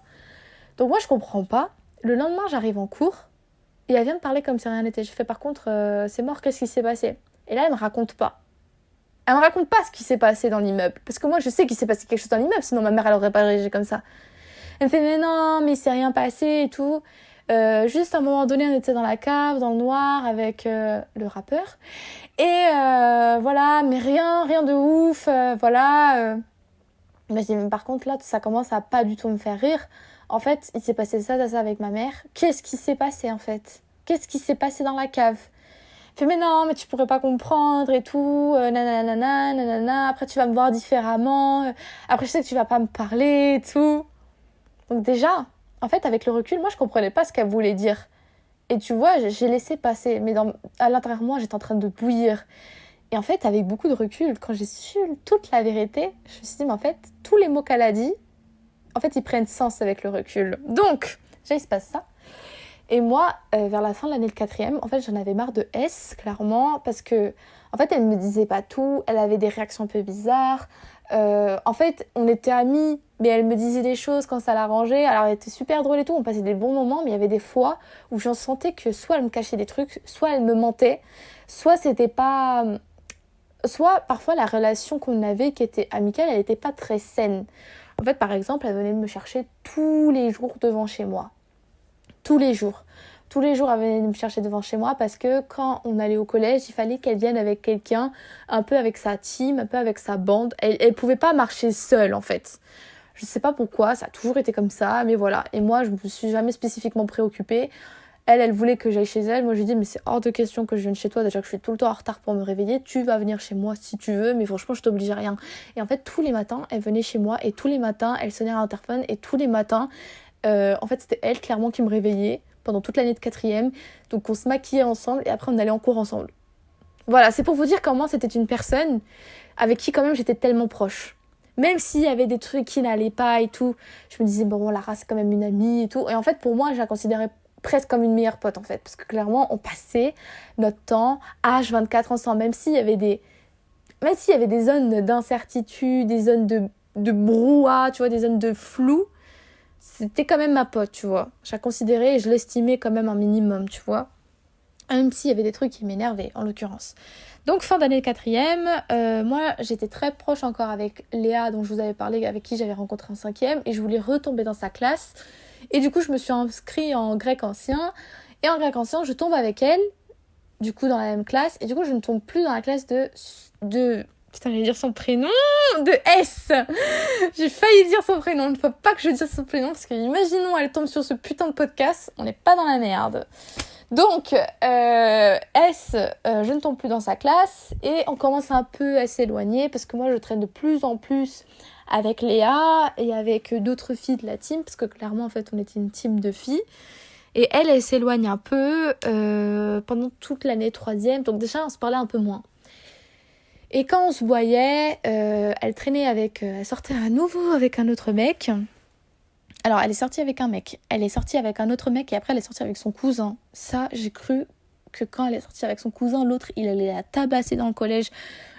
Donc moi, je comprends pas. Le lendemain, j'arrive en cours et elle vient me parler comme si rien n'était. Je fais par contre, c'est mort, qu'est-ce qui s'est passé? Et là, elle me raconte pas. Elle me raconte pas ce qui s'est passé dans l'immeuble. Parce que moi, je sais qu'il s'est passé quelque chose dans l'immeuble, sinon ma mère, elle aurait pas réagi comme ça. Elle me fait, mais non, mais il s'est rien passé et tout. Juste à un moment donné, on était dans la cave, dans le noir, avec le rappeur. Et voilà, mais rien de ouf, voilà. Mais je dis, mais par contre, là, ça commence à pas du tout me faire rire. En fait, il s'est passé ça avec ma mère. Qu'est-ce qui s'est passé, en fait? Qu'est-ce qui s'est passé dans la cave? Fait mais non mais tu pourrais pas comprendre et tout nanana après tu vas me voir différemment après je sais que tu vas pas me parler et tout. Donc déjà en fait avec le recul moi je comprenais pas ce qu'elle voulait dire et tu vois j'ai laissé passer mais à l'intérieur de moi j'étais en train de bouillir et en fait avec beaucoup de recul quand j'ai su toute la vérité je me suis dit mais en fait tous les mots qu'elle a dit en fait ils prennent sens avec le recul. Donc déjà il se passe ça. Et moi, vers la fin de l'année de quatrième, en fait, j'en avais marre de S, clairement, parce que, en fait, elle me disait pas tout, elle avait des réactions un peu bizarres. En fait, on était amis, mais elle me disait des choses quand ça l'arrangeait. Alors, elle était super drôle et tout, on passait des bons moments, mais il y avait des fois où j'en sentais que soit elle me cachait des trucs, soit elle me mentait. soit c'était pas... Soit parfois la relation qu'on avait qui était amicale, elle n'était pas très saine. En fait, par exemple, elle venait me chercher tous les jours devant chez moi. Tous les jours. Tous les jours, elle venait me chercher devant chez moi parce que quand on allait au collège, il fallait qu'elle vienne avec quelqu'un, un peu avec sa team, un peu avec sa bande. Elle pouvait pas marcher seule, en fait. Je sais pas pourquoi, ça a toujours été comme ça, mais voilà. Et moi, je me suis jamais spécifiquement préoccupée. Elle voulait que j'aille chez elle. Moi, je lui ai dit, mais c'est hors de question que je vienne chez toi. Déjà que je suis tout le temps en retard pour me réveiller. Tu vas venir chez moi si tu veux, mais franchement, je t'oblige à rien. Et en fait, tous les matins, elle venait chez moi et tous les matins, elle sonnait à l'interphone et tous les matins, en fait, c'était elle, clairement, qui me réveillait pendant toute l'année de quatrième. Donc, on se maquillait ensemble et après, on allait en cours ensemble. Voilà, c'est pour vous dire comment c'était une personne avec qui, quand même, j'étais tellement proche. Même s'il y avait des trucs qui n'allaient pas et tout, je me disais, bon, Lara, c'est quand même une amie et tout. Et en fait, pour moi, je la considérais presque comme une meilleure pote, en fait. Parce que clairement, on passait notre temps H24 ensemble. Même s'il y avait des zones d'incertitude, des zones de brouhaha, tu vois, des zones de flou, c'était quand même ma pote, tu vois. Je la considérais et je l'estimais quand même un minimum, tu vois. Même s'il y avait des trucs qui m'énervaient, en l'occurrence. Donc, fin d'année quatrième, moi, j'étais très proche encore avec Léa, dont je vous avais parlé, avec qui j'avais rencontré en cinquième, et je voulais retomber dans sa classe. Et du coup, je me suis inscrite en grec ancien, et en grec ancien, je tombe avec elle, du coup, dans la même classe, et du coup, je ne tombe plus dans la classe de... Putain, j'allais dire son prénom, de S. J'ai failli dire son prénom, il ne faut pas que je dise son prénom, parce que imaginons, elle tombe sur ce putain de podcast, on n'est pas dans la merde. Donc, je ne tombe plus dans sa classe et on commence un peu à s'éloigner parce que moi, je traîne de plus en plus avec Léa et avec d'autres filles de la team parce que clairement, en fait, on était une team de filles. Et elle s'éloigne un peu pendant toute l'année troisième. Donc déjà, on se parlait un peu moins. Et quand on se voyait, elle traînait elle sortait à nouveau avec un autre mec. Alors, elle est sortie avec un mec, elle est sortie avec un autre mec et après elle est sortie avec son cousin. Ça, j'ai cru que quand elle est sortie avec son cousin, l'autre, il allait la tabasser dans le collège.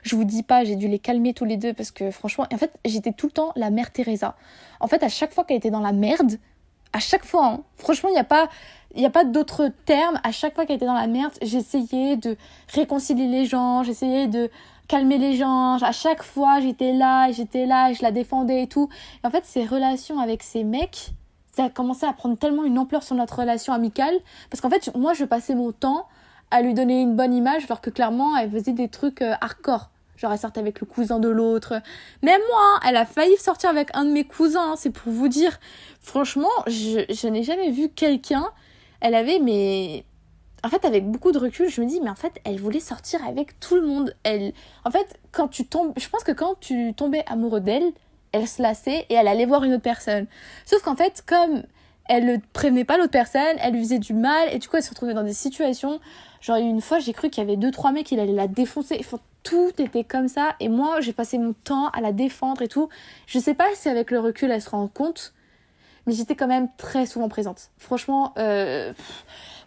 Je vous dis pas, j'ai dû les calmer tous les deux parce que franchement, en fait, j'étais tout le temps la mère Teresa. En fait, à chaque fois qu'elle était dans la merde, à chaque fois, hein, franchement, il y a pas d'autres termes. À chaque fois qu'elle était dans la merde, j'essayais de réconcilier les gens, j'essayais de calmer les gens. À chaque fois, j'étais là, je la défendais et tout. Et en fait, ces relations avec ces mecs, ça a commencé à prendre tellement une ampleur sur notre relation amicale. Parce qu'en fait, moi, je passais mon temps à lui donner une bonne image, alors que clairement, elle faisait des trucs hardcore. Genre, elle sortait avec le cousin de l'autre. Même moi, hein, elle a failli sortir avec un de mes cousins, hein, c'est pour vous dire. Franchement, je n'ai jamais vu quelqu'un. Elle avait, mais... En fait, avec beaucoup de recul, je me dis, mais en fait, elle voulait sortir avec tout le monde. En fait, quand tu tombes... Je pense que quand tu tombais amoureux d'elle, elle se lassait et elle allait voir une autre personne. Sauf qu'en fait, comme elle ne prévenait pas l'autre personne, elle lui faisait du mal, et du coup, elle se retrouvait dans des situations... Genre, une fois, j'ai cru qu'il y avait 2-3 mecs, il allait la défoncer. Enfin, tout était comme ça. Et moi, j'ai passé mon temps à la défendre et tout. Je sais pas si avec le recul, elle se rend compte. Mais j'étais quand même très souvent présente. Franchement, moi,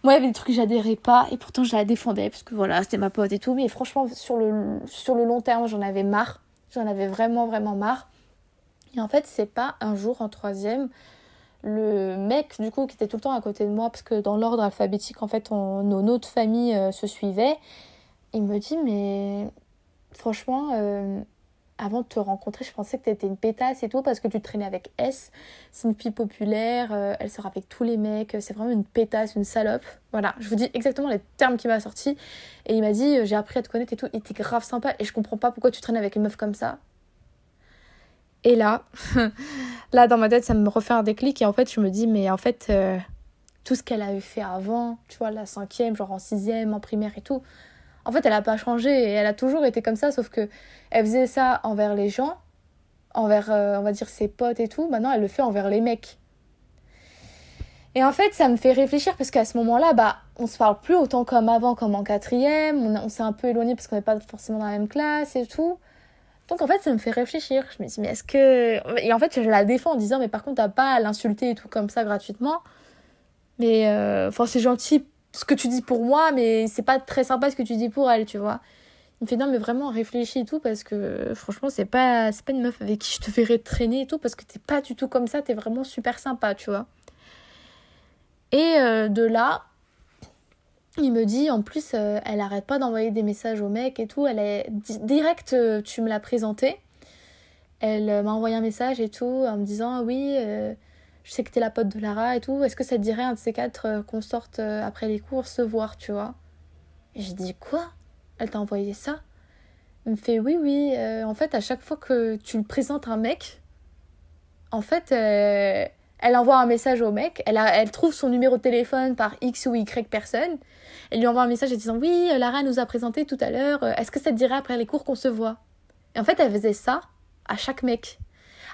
il y avait des trucs que j'adhérais pas. Et pourtant, je la défendais. Parce que voilà, c'était ma pote et tout. Mais franchement, sur le long terme, j'en avais marre. J'en avais vraiment, vraiment marre. Et en fait, c'est pas un jour en troisième... Le mec, du coup, qui était tout le temps à côté de moi, parce que dans l'ordre alphabétique, en fait, nos noms de famille se suivaient, il me dit, mais franchement, avant de te rencontrer, je pensais que t'étais une pétasse et tout, parce que tu traînais avec S, c'est une fille populaire, elle sort avec tous les mecs, c'est vraiment une pétasse, une salope. Voilà, je vous dis exactement les termes qu'il m'a sortis. Et il m'a dit, j'ai appris à te connaître et tout, il était grave sympa, et je comprends pas pourquoi tu traînes avec une meuf comme ça. Et là, là, dans ma tête, ça me refait un déclic. Et en fait, je me dis, mais en fait, tout ce qu'elle avait fait avant, tu vois, la cinquième, genre en sixième, en primaire et tout, en fait, elle a pas changé. Et elle a toujours été comme ça, sauf que elle faisait ça envers les gens, envers, on va dire, ses potes et tout. Maintenant, elle le fait envers les mecs. Et en fait, ça me fait réfléchir parce qu'à ce moment-là, bah, on se parle plus autant comme avant, comme en quatrième. On s'est un peu éloigné parce qu'on n'est pas forcément dans la même classe et tout. Donc en fait, ça me fait réfléchir. Je me dis, mais est-ce que... Et en fait, je la défends en disant, mais par contre, t'as pas à l'insulter et tout comme ça gratuitement. Mais, enfin, c'est gentil ce que tu dis pour moi, mais c'est pas très sympa ce que tu dis pour elle, tu vois. Il me fait, non, mais vraiment, réfléchis et tout, parce que franchement, c'est pas une meuf avec qui je te verrais traîner et tout, parce que t'es pas du tout comme ça, t'es vraiment super sympa, tu vois. Et de là, Il me dit, en plus, elle arrête pas d'envoyer des messages au mec et tout. Elle est direct, tu me l'as présentée. Elle m'a envoyé un message et tout, en me disant, oui, je sais que t'es la pote de Lara et tout. Est-ce que ça te dirait, un de ces quatre, qu'on sorte après les cours, se voir, tu vois? Et j'ai dit, quoi? Elle t'a envoyé ça? Elle me fait, oui, oui. En fait, à chaque fois que tu le présentes un mec, en fait, elle envoie un message au mec. Elle trouve son numéro de téléphone par X ou Y personne. Elle lui envoie un message en disant, oui, Lara nous a présenté tout à l'heure. Est-ce que ça te dirait après les cours qu'on se voit? Et en fait, elle faisait ça à chaque mec.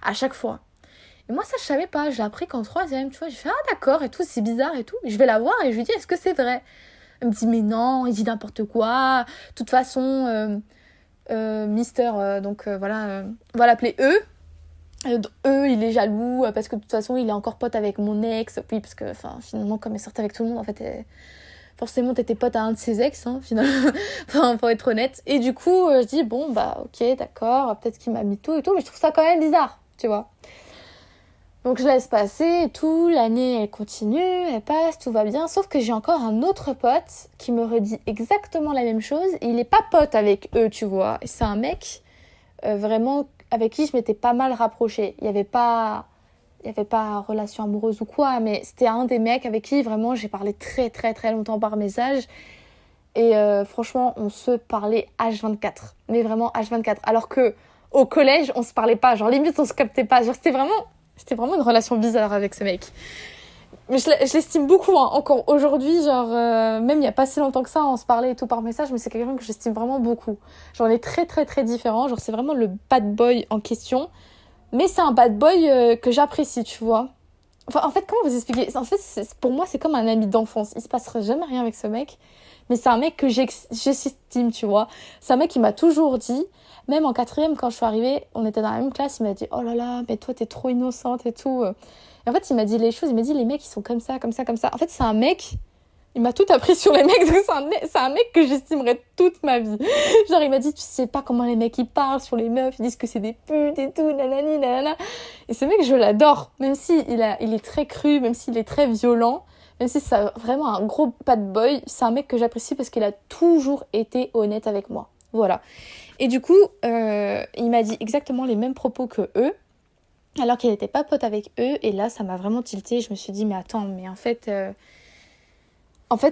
À chaque fois. Et moi, ça, je savais pas. Je l'ai appris qu'en troisième, tu vois. J'ai fait, ah d'accord, et tout, c'est bizarre et tout. Je vais la voir et je lui dis, est-ce que c'est vrai? Elle me dit, mais non, il dit n'importe quoi. De toute façon, Mister, voilà, on va l'appeler E. Il est jaloux parce que de toute façon, il est encore pote avec mon ex. Oui, parce que finalement, comme elle sortait avec tout le monde, en fait, forcément, t'étais pote à un de ses ex, finalement. Faut être honnête. Et du coup, je dis, bon, bah, ok, d'accord, peut-être qu'il m'a mis tout et tout, mais je trouve ça quand même bizarre, tu vois. Donc je laisse passer et tout, l'année elle continue, elle passe, tout va bien, sauf que j'ai encore un autre pote qui me redit exactement la même chose. Il est pas pote avec eux, tu vois. Et c'est un mec vraiment avec qui je m'étais pas mal rapprochée. Il y avait pas relation amoureuse ou quoi, mais c'était un des mecs avec qui vraiment j'ai parlé très très très longtemps par message. Et franchement, on se parlait H24. Mais vraiment H24. Alors que au collège, on se parlait pas. Genre limite, on se captait pas. Genre c'était vraiment une relation bizarre avec ce mec. Mais je l'estime beaucoup, encore aujourd'hui, genre, même il n'y a pas si longtemps que ça, on se parlait et tout par message, mais c'est quelqu'un que j'estime vraiment beaucoup. Genre, on est très très très différents, genre c'est vraiment le bad boy en question, mais c'est un bad boy que j'apprécie, tu vois. Enfin, en fait, comment vous expliquer? En fait, pour moi, c'est comme un ami d'enfance. Il se passerait jamais rien avec ce mec, mais c'est un mec que j'estime, tu vois. C'est un mec qui m'a toujours dit, même en quatrième, quand je suis arrivée, on était dans la même classe, il m'a dit, oh là là, mais toi, t'es trop innocente et tout. Et en fait, il m'a dit les choses, il m'a dit, les mecs, ils sont comme ça, comme ça, comme ça. En fait, c'est un mec, il m'a tout appris sur les mecs, donc c'est un mec que j'estimerai toute ma vie. Genre, il m'a dit, tu sais pas comment les mecs, ils parlent sur les meufs, ils disent que c'est des putes et tout, nanani, nanana. Et ce mec, je l'adore, même si il est très cru, même s'il est très violent, même si c'est vraiment un gros bad boy, c'est un mec que j'apprécie parce qu'il a toujours été honnête avec moi. Voilà. Et du coup, il m'a dit exactement les mêmes propos que eux, alors qu'il n'était pas pote avec eux. Et là, ça m'a vraiment tilté. Je me suis dit, mais attends, mais en fait,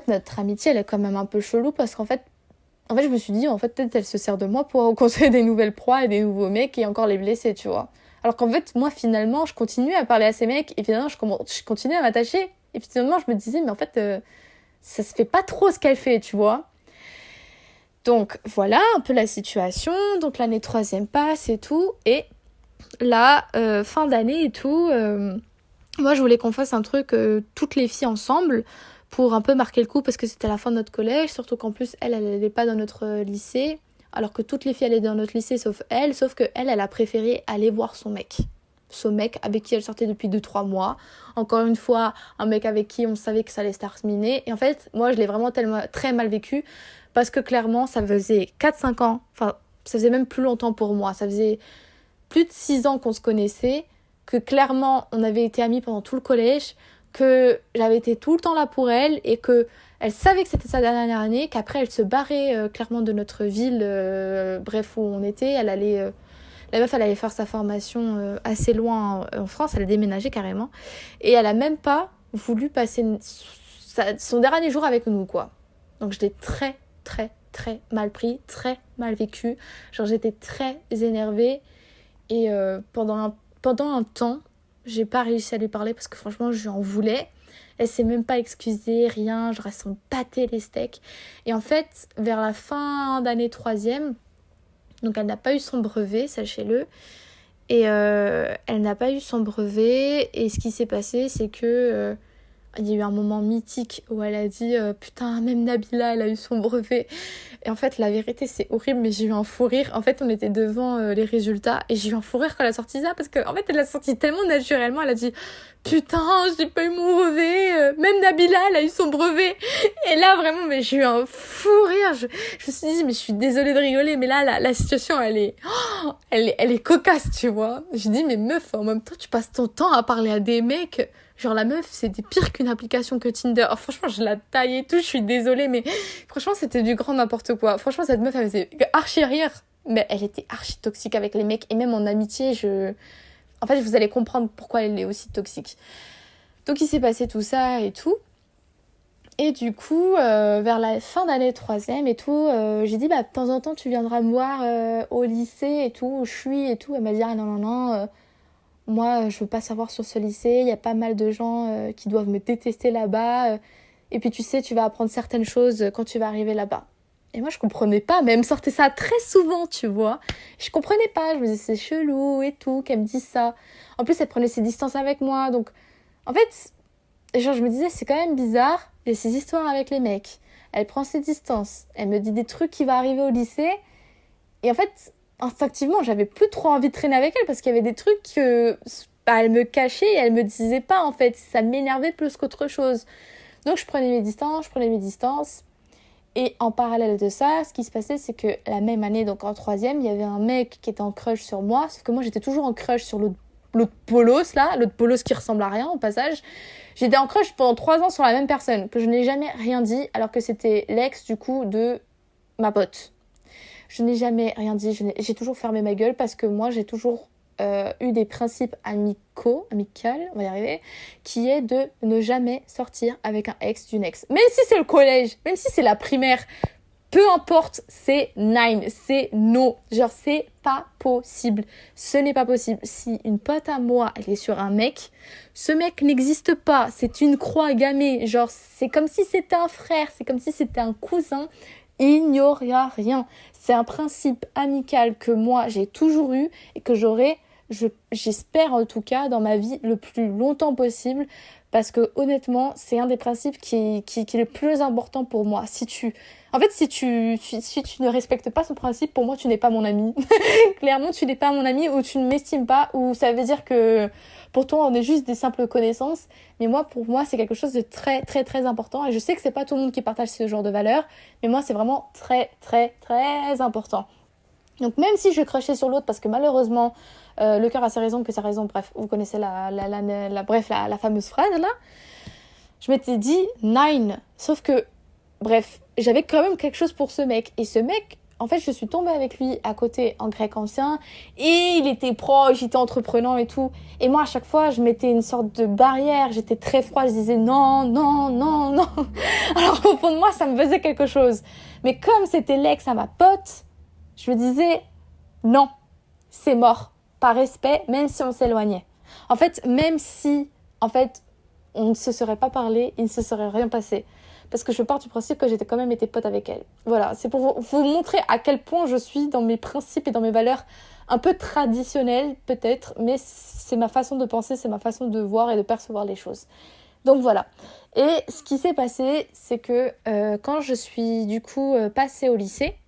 notre amitié, elle est quand même un peu chelou parce qu'en fait, je me suis dit, en fait, peut-être elle se sert de moi pour rencontrer des nouvelles proies et des nouveaux mecs et encore les blesser, tu vois. Alors qu'en fait, moi, finalement, je continue à parler à ces mecs et finalement, je continue à m'attacher. Et puis finalement, je me disais, mais en fait, ça se fait pas trop ce qu'elle fait, tu vois. Donc voilà un peu la situation. Donc l'année troisième passe et tout. Et là, fin d'année et tout, moi je voulais qu'on fasse un truc toutes les filles ensemble pour un peu marquer le coup parce que c'était la fin de notre collège. Surtout qu'en plus, elle n'est pas dans notre lycée. Alors que toutes les filles allaient dans notre lycée sauf elle. Sauf que elle a préféré aller voir son mec. Ce mec avec qui elle sortait depuis 2-3 mois. Encore une fois, un mec avec qui on savait que ça allait se terminer. Et en fait, moi je l'ai vraiment très mal vécu. Parce que clairement, ça faisait 4-5 ans, enfin, ça faisait même plus longtemps pour moi. Ça faisait plus de 6 ans qu'on se connaissait, que clairement, on avait été amis pendant tout le collège, que j'avais été tout le temps là pour elle et que elle savait que c'était sa dernière année, qu'après, elle se barrait clairement de notre ville, bref, où on était. La meuf, elle allait faire sa formation assez loin en France, elle a déménagé carrément. Et elle a même pas voulu passer son dernier jour avec nous, quoi. Donc, je l'ai très très mal pris, très mal vécu. Genre j'étais très énervée et pendant un temps, j'ai pas réussi à lui parler parce que franchement je lui en voulais. Elle s'est même pas excusée, rien, je reste en pâté les steaks. Et en fait, vers la fin d'année troisième, donc elle n'a pas eu son brevet, sachez-le. Et elle n'a pas eu son brevet et ce qui s'est passé, c'est que il y a eu un moment mythique où elle a dit putain, même Nabila, elle a eu son brevet. Et en fait, la vérité, c'est horrible, mais j'ai eu un fou rire. En fait, on était devant les résultats et j'ai eu un fou rire quand elle a sorti ça parce qu'en fait, elle l'a sorti tellement naturellement. Elle a dit putain, j'ai pas eu mon brevet. Même Nabila, elle a eu son brevet. Et là, vraiment, mais j'ai eu un fou rire. Je me suis dit, mais je suis désolée de rigoler, mais là, la situation, elle est cocasse, tu vois. Je dis, mais meuf, en même temps, tu passes ton temps à parler à des mecs. Genre la meuf, c'était pire qu'une application que Tinder. Oh, franchement, je la taillais et tout, je suis désolée, mais franchement, c'était du grand n'importe quoi. Franchement, cette meuf, elle faisait archi rire. Mais elle était archi toxique avec les mecs. Et même en amitié, En fait, vous allez comprendre pourquoi elle est aussi toxique. Donc, il s'est passé tout ça et tout. Et du coup, vers la fin d'année 3e et tout, j'ai dit, bah, de temps en temps, tu viendras me voir au lycée et tout, où je suis et tout. Elle m'a dit, ah non, non, non, moi, je veux pas savoir sur ce lycée. Il y a pas mal de gens qui doivent me détester là-bas. Et puis, tu sais, tu vas apprendre certaines choses quand tu vas arriver là-bas. Et moi, je comprenais pas, mais elle me sortait ça très souvent, tu vois. Je comprenais pas, je me disais, c'est chelou et tout, qu'elle me dise ça. En plus, elle prenait ses distances avec moi, donc... En fait, genre, je me disais, c'est quand même bizarre, il y a ces histoires avec les mecs. Elle prend ses distances, elle me dit des trucs qui vont arriver au lycée. Et en fait, instinctivement, j'avais plus trop envie de traîner avec elle, parce qu'il y avait des trucs que... Bah, elle me cachait et elle me disait pas, en fait. Ça m'énervait plus qu'autre chose. Donc, je prenais mes distances. Et en parallèle de ça, ce qui se passait, c'est que la même année, donc en 3e, il y avait un mec qui était en crush sur moi. Sauf que moi, j'étais toujours en crush sur l'autre polos, là. L'autre polos qui ressemble à rien, au passage. J'étais en crush pendant 3 ans sur la même personne, que je n'ai jamais rien dit, alors que c'était l'ex, du coup, de ma pote. Je n'ai jamais rien dit. J'ai toujours fermé ma gueule parce que moi, j'ai toujours eu des principes amicaux, on va y arriver, qui est de ne jamais sortir avec un ex d'une ex. Même si c'est le collège, même si c'est la primaire, peu importe, c'est nine, c'est no. Genre, c'est pas possible. Ce n'est pas possible. Si une pote à moi, elle est sur un mec, ce mec n'existe pas. C'est une croix gammée. Genre, c'est comme si c'était un frère, c'est comme si c'était un cousin. Il n'y aura rien. C'est un principe amical que moi, j'ai toujours eu et que j'espère en tout cas dans ma vie le plus longtemps possible, parce que honnêtement c'est un des principes qui est le plus important pour moi. Si tu ne respectes pas ce principe, pour moi tu n'es pas mon ami. Clairement tu n'es pas mon ami, ou tu ne m'estimes pas, ou ça veut dire que pour toi on est juste des simples connaissances. Mais moi, pour moi, c'est quelque chose de très très très important, et je sais que c'est pas tout le monde qui partage ce genre de valeurs, mais moi c'est vraiment très très très important. Donc même si je crushais sur l'autre, parce que malheureusement le cœur a ses raisons que sa raison, bref, vous connaissez la fameuse phrase là, je m'étais dit nine, sauf que bref, j'avais quand même quelque chose pour ce mec, et ce mec, en fait je suis tombée avec lui à côté en grec ancien, et il était proche, il était entreprenant et tout, et moi à chaque fois je mettais une sorte de barrière, j'étais très froide, je disais non, non, non, non, alors qu'au fond de moi ça me faisait quelque chose. Mais comme c'était l'ex à ma pote, je me disais, non, c'est mort, par respect, même si on s'éloignait. En fait, même si, on ne se serait pas parlé, il ne se serait rien passé. Parce que je pars du principe que j'étais quand même été pote avec elle. Voilà, c'est pour vous montrer à quel point je suis dans mes principes et dans mes valeurs un peu traditionnelles, peut-être, mais c'est ma façon de penser, c'est ma façon de voir et de percevoir les choses. Donc voilà. Et ce qui s'est passé, c'est que quand je suis du coup passée au lycée,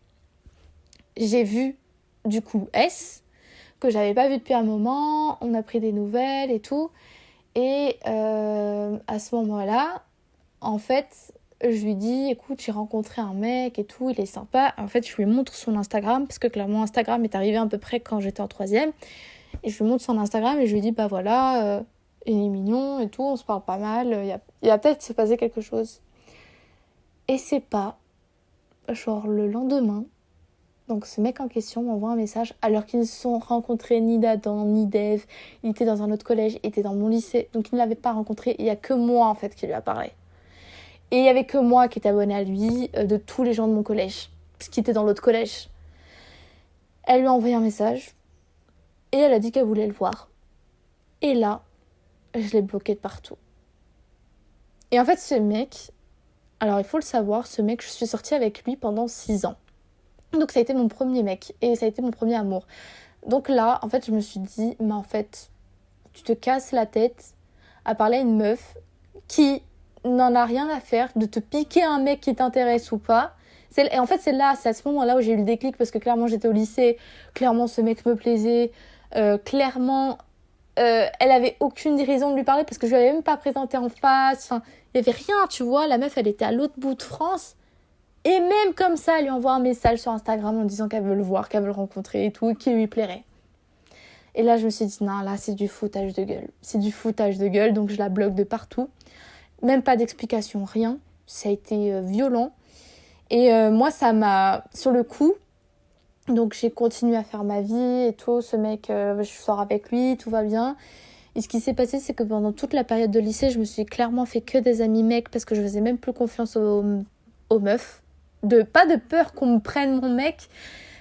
j'ai vu du coup S, que j'avais pas vu depuis un moment, on a pris des nouvelles et tout, et à ce moment-là, en fait, je lui dis, écoute, j'ai rencontré un mec et tout, il est sympa. En fait, je lui montre son Instagram, parce que clairement Instagram est arrivé à peu près quand j'étais en 3e, et je lui montre son Instagram et je lui dis, bah voilà, il est mignon et tout, on se parle pas mal, il va peut-être se passer quelque chose. Et c'est pas, genre le lendemain, donc ce mec en question m'envoie un message alors qu'ils ne se sont rencontrés ni d'Adam ni d'Ève. Il était dans un autre collège, il était dans mon lycée, donc il ne l'avait pas rencontré. Il n'y a que moi en fait qui lui a parlé. Et il n'y avait que moi qui était abonnée à lui de tous les gens de mon collège, parce qu'il était dans l'autre collège. Elle lui a envoyé un message et elle a dit qu'elle voulait le voir. Et là, je l'ai bloqué de partout. Et en fait ce mec, alors il faut le savoir, ce mec, je suis sortie avec lui pendant 6 ans. Donc ça a été mon premier mec et ça a été mon premier amour. Donc là, en fait, je me suis dit, mais en fait, tu te casses la tête à parler à une meuf qui n'en a rien à faire de te piquer un mec qui t'intéresse ou pas. Et en fait, c'est à ce moment-là où j'ai eu le déclic, parce que clairement, j'étais au lycée, clairement, ce mec me plaisait, clairement, elle avait aucune raison de lui parler parce que je lui avais même pas présenté en face. Enfin, il y avait rien, tu vois. La meuf, elle était à l'autre bout de France. Et même comme ça, elle lui envoie un message sur Instagram en disant qu'elle veut le voir, qu'elle veut le rencontrer et tout, qu'il lui plairait. Et là, je me suis dit, non, là, c'est du foutage de gueule. C'est du foutage de gueule, donc je la bloque de partout. Même pas d'explication, rien. Ça a été violent. Et moi, ça m'a... Sur le coup, donc j'ai continué à faire ma vie et tout. Ce mec, je sors avec lui, tout va bien. Et ce qui s'est passé, c'est que pendant toute la période de lycée, je me suis clairement fait que des amis mecs parce que je faisais même plus confiance aux meufs. Pas de peur qu'on me prenne mon mec,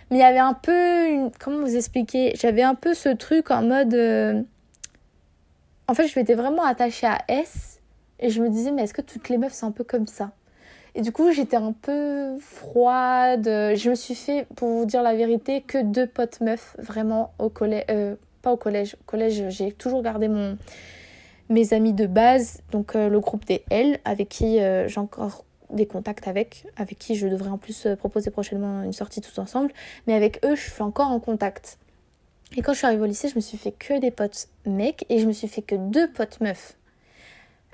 mais il y avait un peu... Comment vous expliquer ? J'avais un peu ce truc en mode... En fait, je m'étais vraiment attachée à S et je me disais, mais est-ce que toutes les meufs sont un peu comme ça ? Et du coup, j'étais un peu froide. Je me suis fait, pour vous dire la vérité, que 2 potes meufs, vraiment, au collège. Pas au collège. Au collège, j'ai toujours gardé mes amis de base. Donc, le groupe des L, avec qui j'ai encore des contacts avec qui je devrais en plus proposer prochainement une sortie tous ensemble. Mais avec eux, je suis encore en contact. Et quand je suis arrivée au lycée, je me suis fait que des potes mecs et je me suis fait que 2 potes meufs,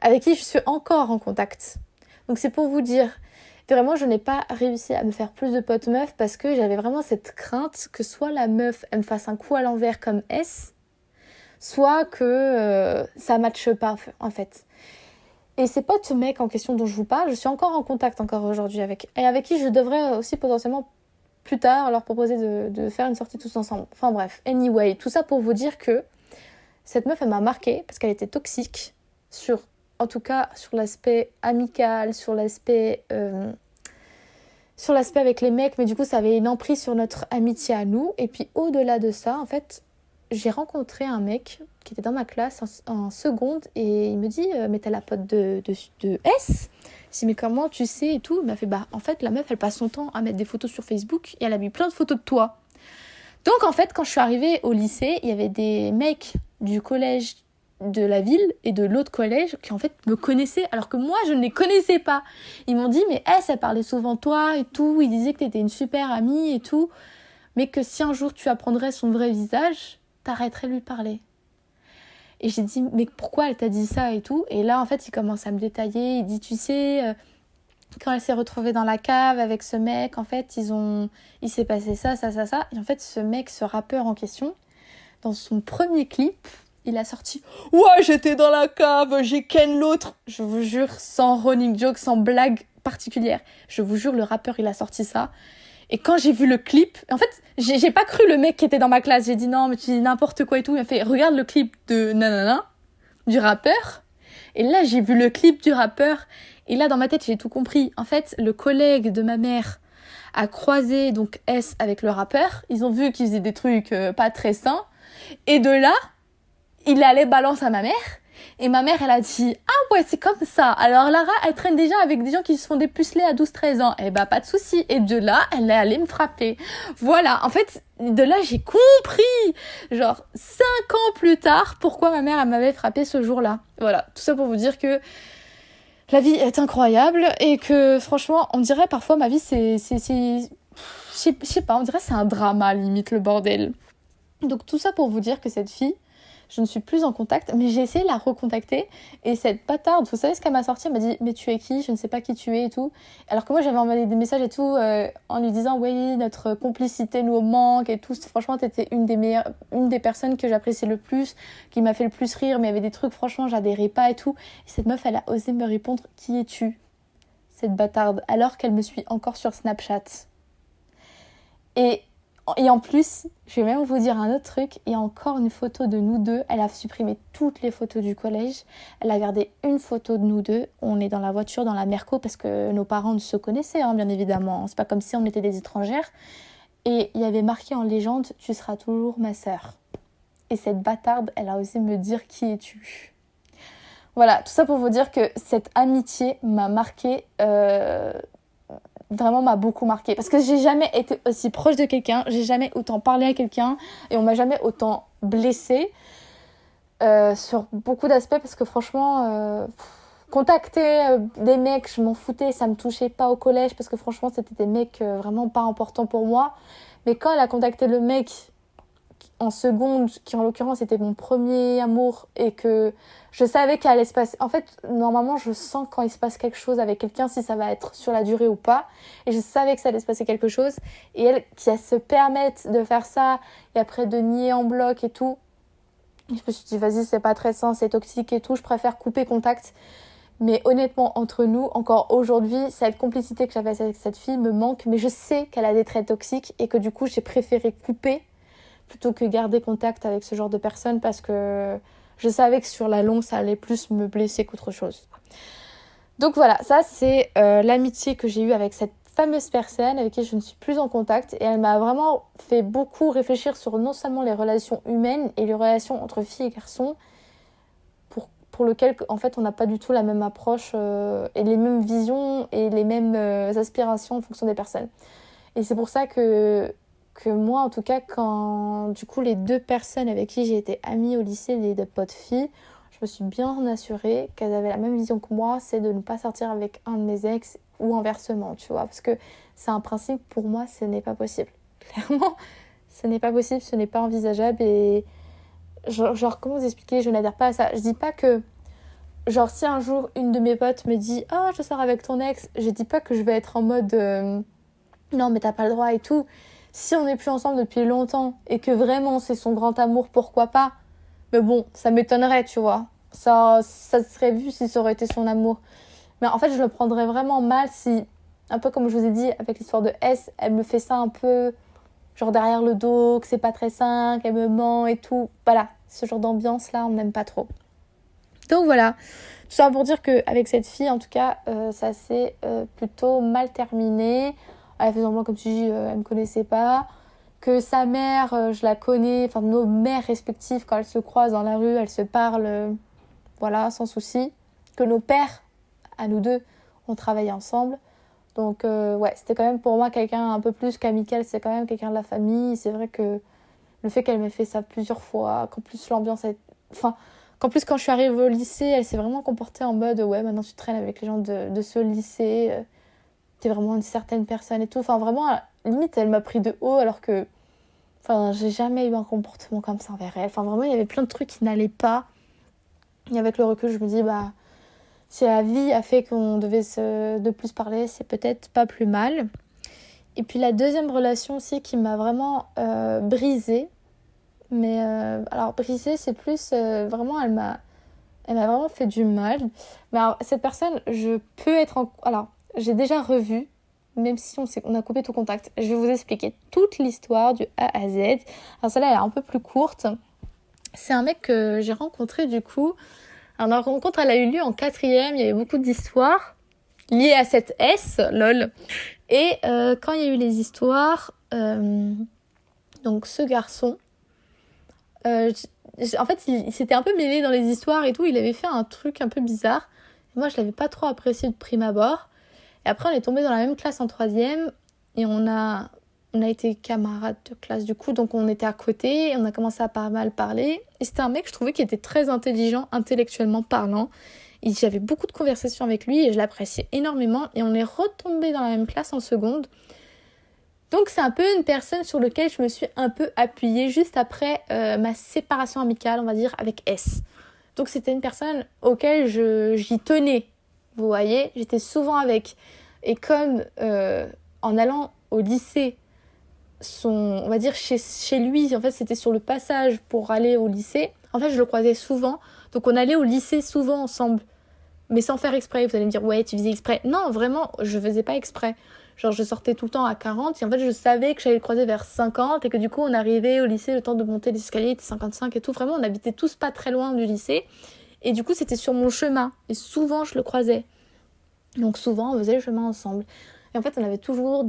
avec qui je suis encore en contact. Donc c'est pour vous dire, vraiment je n'ai pas réussi à me faire plus de potes meufs parce que j'avais vraiment cette crainte que soit la meuf elle me fasse un coup à l'envers comme S, soit que ça matche pas en fait. Et ces potes mecs en question dont je vous parle, je suis encore en contact encore aujourd'hui avec qui je devrais aussi potentiellement plus tard leur proposer de faire une sortie tous ensemble. Enfin bref, anyway, tout ça pour vous dire que cette meuf elle m'a marquée parce qu'elle était toxique en tout cas sur l'aspect amical, sur l'aspect avec les mecs, mais du coup ça avait une emprise sur notre amitié à nous. Et puis au-delà de ça, en fait, j'ai rencontré un mec qui était dans ma classe en seconde et il me dit mais t'es la pote de S ? Je dis mais comment tu sais et tout. Il m'a fait en fait la meuf elle passe son temps à mettre des photos sur Facebook et elle a mis plein de photos de toi. Donc en fait quand je suis arrivée au lycée, il y avait des mecs du collège de la ville et de l'autre collège qui en fait me connaissaient alors que moi je ne les connaissais pas. Ils m'ont dit mais ça parlait souvent de toi et tout, ils disaient que t'étais une super amie et tout, mais que si un jour tu apprendrais son vrai visage, t'arrêterais de lui parler. Et j'ai dit mais pourquoi elle t'a dit ça et tout, et là en fait il commence à me détailler, il dit tu sais quand elle s'est retrouvée dans la cave avec ce mec, en fait il s'est passé ça, et en fait ce mec, ce rappeur en question, dans son premier clip, il a sorti « Ouais, j'étais dans la cave, j'ai ken l'autre !» Je vous jure, sans running joke, sans blague particulière. Je vous jure, le rappeur, il a sorti ça. Et quand j'ai vu le clip... En fait, j'ai pas cru le mec qui était dans ma classe. J'ai dit « Non, mais tu dis n'importe quoi et tout. » Il m'a fait « Regarde le clip de nanana, du rappeur. » Et là, j'ai vu le clip du rappeur. Et là, dans ma tête, j'ai tout compris. En fait, le collègue de ma mère a croisé donc S avec le rappeur. Ils ont vu qu'il faisait des trucs pas très sains. Et de là... il allait balance à ma mère, et ma mère, elle a dit « Ah ouais, c'est comme ça. Alors Lara, elle traîne déjà avec des gens qui se font dépuceler à 12-13 ans. Eh ben, pas de souci. » Et de là, elle est allée me frapper. Voilà, en fait, de là, j'ai compris, genre, 5 ans plus tard, pourquoi ma mère, elle m'avait frappé ce jour-là. Voilà, tout ça pour vous dire que la vie est incroyable, et que, franchement, on dirait parfois, ma vie, je sais pas, on dirait c'est un drama, limite, le bordel. Donc tout ça pour vous dire que cette fille, je ne suis plus en contact, mais j'ai essayé de la recontacter, et cette bâtarde, vous savez ce qu'elle m'a sorti ? Elle m'a dit « Mais tu es qui ? Je ne sais pas qui tu es et tout. » Alors que moi j'avais envoyé des messages et tout en lui disant « Oui, notre complicité nous manque et tout. » Franchement, t'étais une des personnes que j'appréciais le plus, qui m'a fait le plus rire, mais il y avait des trucs, franchement, j'adhérais pas et tout. Et cette meuf, elle a osé me répondre « Qui es-tu ?» Cette bâtarde, alors qu'elle me suit encore sur Snapchat. Et en plus, je vais même vous dire un autre truc, il y a encore une photo de nous deux, elle a supprimé toutes les photos du collège, elle a gardé une photo de nous deux, on est dans la voiture, dans la Merco, parce que nos parents se connaissaient, bien évidemment, c'est pas comme si on était des étrangères, et il y avait marqué en légende « Tu seras toujours ma sœur ». Et cette bâtarde, elle a osé me dire « Qui es-tu » Voilà, tout ça pour vous dire que cette amitié m'a marquée, vraiment m'a beaucoup marqué, parce que j'ai jamais été aussi proche de quelqu'un, j'ai jamais autant parlé à quelqu'un, et on m'a jamais autant blessée sur beaucoup d'aspects, parce que franchement contacter des mecs, je m'en foutais, ça me touchait pas au collège, parce que franchement c'était des mecs vraiment pas importants pour moi. Mais quand elle a contacté le mec en seconde, qui en l'occurrence était mon premier amour, et que je savais qu'il allait se passer... En fait, normalement, je sens quand il se passe quelque chose avec quelqu'un, si ça va être sur la durée ou pas. Et je savais que ça allait se passer quelque chose. Et elle, qui a se permettre de faire ça, et après de nier en bloc et tout, Je me suis dit, vas-y, c'est pas très sain, c'est toxique et tout, je préfère couper contact. Mais honnêtement, entre nous, encore aujourd'hui, cette complicité que j'avais avec cette fille me manque. Mais je sais qu'elle a des traits toxiques et que du coup, j'ai préféré couper plutôt que garder contact avec ce genre de personnes parce que je savais que sur la longue, ça allait plus me blesser qu'autre chose. Donc voilà, ça c'est l'amitié que j'ai eue avec cette fameuse personne avec qui je ne suis plus en contact. Et elle m'a vraiment fait beaucoup réfléchir sur non seulement les relations humaines et les relations entre filles et garçons, pour lequel en fait on n'a pas du tout la même approche et les mêmes visions et les mêmes aspirations en fonction des personnes. Et c'est pour ça que moi en tout cas, quand du coup les deux personnes avec qui j'ai été amie au lycée, les deux potes filles, je me suis bien assurée qu'elles avaient la même vision que moi, c'est de ne pas sortir avec un de mes ex ou inversement, tu vois, parce que c'est un principe pour moi, ce n'est pas possible. Clairement, ce n'est pas possible, ce n'est pas envisageable et genre comment vous expliquer, je n'adhère pas à ça. Je dis pas que, genre si un jour une de mes potes me dit « Oh, je sors avec ton ex », je dis pas que je vais être en mode non mais t'as pas le droit et tout. Si on n'est plus ensemble depuis longtemps et que vraiment c'est son grand amour, pourquoi pas. Mais bon, ça m'étonnerait, tu vois. Ça serait vu si ça aurait été son amour. Mais en fait, je le prendrais vraiment mal si, un peu comme je vous ai dit avec l'histoire de S, elle me fait ça un peu genre derrière le dos, que c'est pas très sain, qu'elle me ment et tout. Voilà, ce genre d'ambiance-là, on n'aime pas trop. Donc voilà, tout ça pour dire qu'avec cette fille, en tout cas, ça s'est plutôt mal terminé. Elle fait semblant comme si elle me connaissait pas. Que sa mère, je la connais, enfin nos mères respectives, quand elles se croisent dans la rue, elles se parlent, voilà, sans souci. Que nos pères, à nous deux, ont travaillé ensemble. Donc ouais, c'était quand même pour moi quelqu'un un peu plus qu'amical, c'est quand même quelqu'un de la famille. C'est vrai que le fait qu'elle m'ait fait ça plusieurs fois, qu'en plus l'ambiance est... Enfin, qu'en plus quand je suis arrivée au lycée, elle s'est vraiment comportée en mode ouais, maintenant tu traînes avec les gens de ce lycée, t'es vraiment une certaine personne et tout. Enfin vraiment, limite elle m'a pris de haut alors que... Enfin, j'ai jamais eu un comportement comme ça envers elle. Enfin vraiment, il y avait plein de trucs qui n'allaient pas. Et avec le recul, je me dis, bah... Si la vie a fait qu'on devait de plus parler, c'est peut-être pas plus mal. Et puis la deuxième relation aussi qui m'a vraiment brisée. Mais alors brisée, c'est plus vraiment, elle m'a vraiment fait du mal. Mais alors, cette personne, je peux être en... Alors, j'ai déjà revu, même si on a coupé tout contact. Je vais vous expliquer toute l'histoire du A à Z. Alors celle-là, elle est un peu plus courte. C'est un mec que j'ai rencontré du coup... Alors, la rencontre, elle a eu lieu en 4e. Il y avait beaucoup d'histoires liées à cette S, lol. Et quand il y a eu les histoires, donc ce garçon, en fait, il s'était un peu mêlé dans les histoires et tout. Il avait fait un truc un peu bizarre. Et moi, je l'avais pas trop apprécié de prime abord. Et après, on est tombé dans la même classe en 3e. Et on a été camarades de classe du coup, donc on était à côté, et on a commencé à pas mal parler. Et c'était un mec, je trouvais, qui était très intelligent, intellectuellement parlant. Et j'avais beaucoup de conversations avec lui et je l'appréciais énormément. Et on est retombé dans la même classe en seconde. Donc c'est un peu une personne sur laquelle je me suis un peu appuyée juste après ma séparation amicale, on va dire, avec S. Donc c'était une personne auquel j'y tenais. Vous voyez, j'étais souvent avec. Et comme en allant au lycée, on va dire chez lui, en fait c'était sur le passage pour aller au lycée, en fait je le croisais souvent, donc on allait au lycée souvent ensemble, mais sans faire exprès. Vous allez me dire ouais, tu faisais exprès. Non, vraiment, je faisais pas exprès. Genre je sortais tout le temps à 40 et en fait je savais que j'allais le croiser vers 50 et que du coup on arrivait au lycée, le temps de monter l'escalier était 55 et tout. Vraiment, on habitait tous pas très loin du lycée et du coup c'était sur mon chemin et souvent je le croisais. Donc souvent on faisait le chemin ensemble. Et en fait, on avait toujours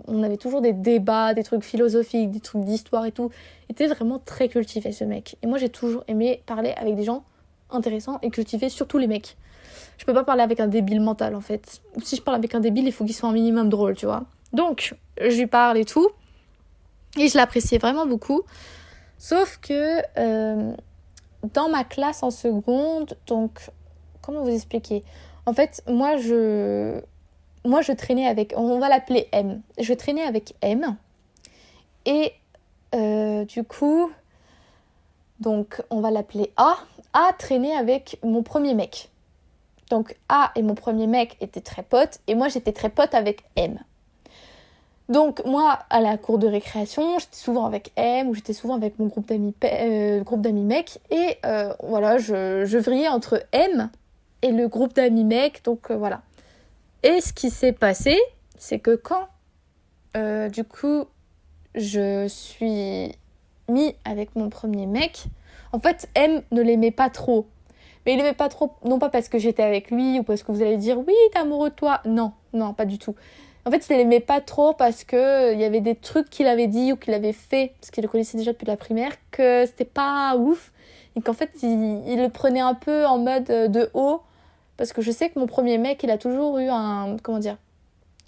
on avait toujours des débats, des trucs philosophiques, des trucs d'histoire et tout. Il était vraiment très cultivé, ce mec. Et moi, j'ai toujours aimé parler avec des gens intéressants et cultivés, surtout les mecs. Je peux pas parler avec un débile mental, en fait. Si je parle avec un débile, il faut qu'il soit un minimum drôle, tu vois. Donc, je lui parle et tout. Et je l'appréciais vraiment beaucoup. Sauf que dans ma classe en seconde, donc, comment vous expliquer ? En fait, moi, je traînais avec... On va l'appeler M. Je traînais avec M. Et du coup... Donc, on va l'appeler A. A traînait avec mon premier mec. Donc, A et mon premier mec étaient très potes. Et moi, j'étais très pote avec M. Donc moi, à la cour de récréation, j'étais souvent avec M ou j'étais souvent avec mon groupe d'amis mecs. Et voilà, je vrillais entre M et le groupe d'amis mecs. Donc voilà. Et ce qui s'est passé, c'est que quand, du coup, je suis mis avec mon premier mec, en fait, M ne l'aimait pas trop. Mais il l'aimait pas trop, non pas parce que j'étais avec lui ou parce que vous allez dire oui, t'es amoureux de toi. Non, non, pas du tout. En fait, il l'aimait pas trop parce que il y avait des trucs qu'il avait dit ou qu'il avait fait, parce qu'il le connaissait déjà depuis la primaire, que c'était pas ouf. Et qu'en fait, il le prenait un peu en mode de haut. Parce que je sais que mon premier mec, il a toujours eu un... Comment dire ?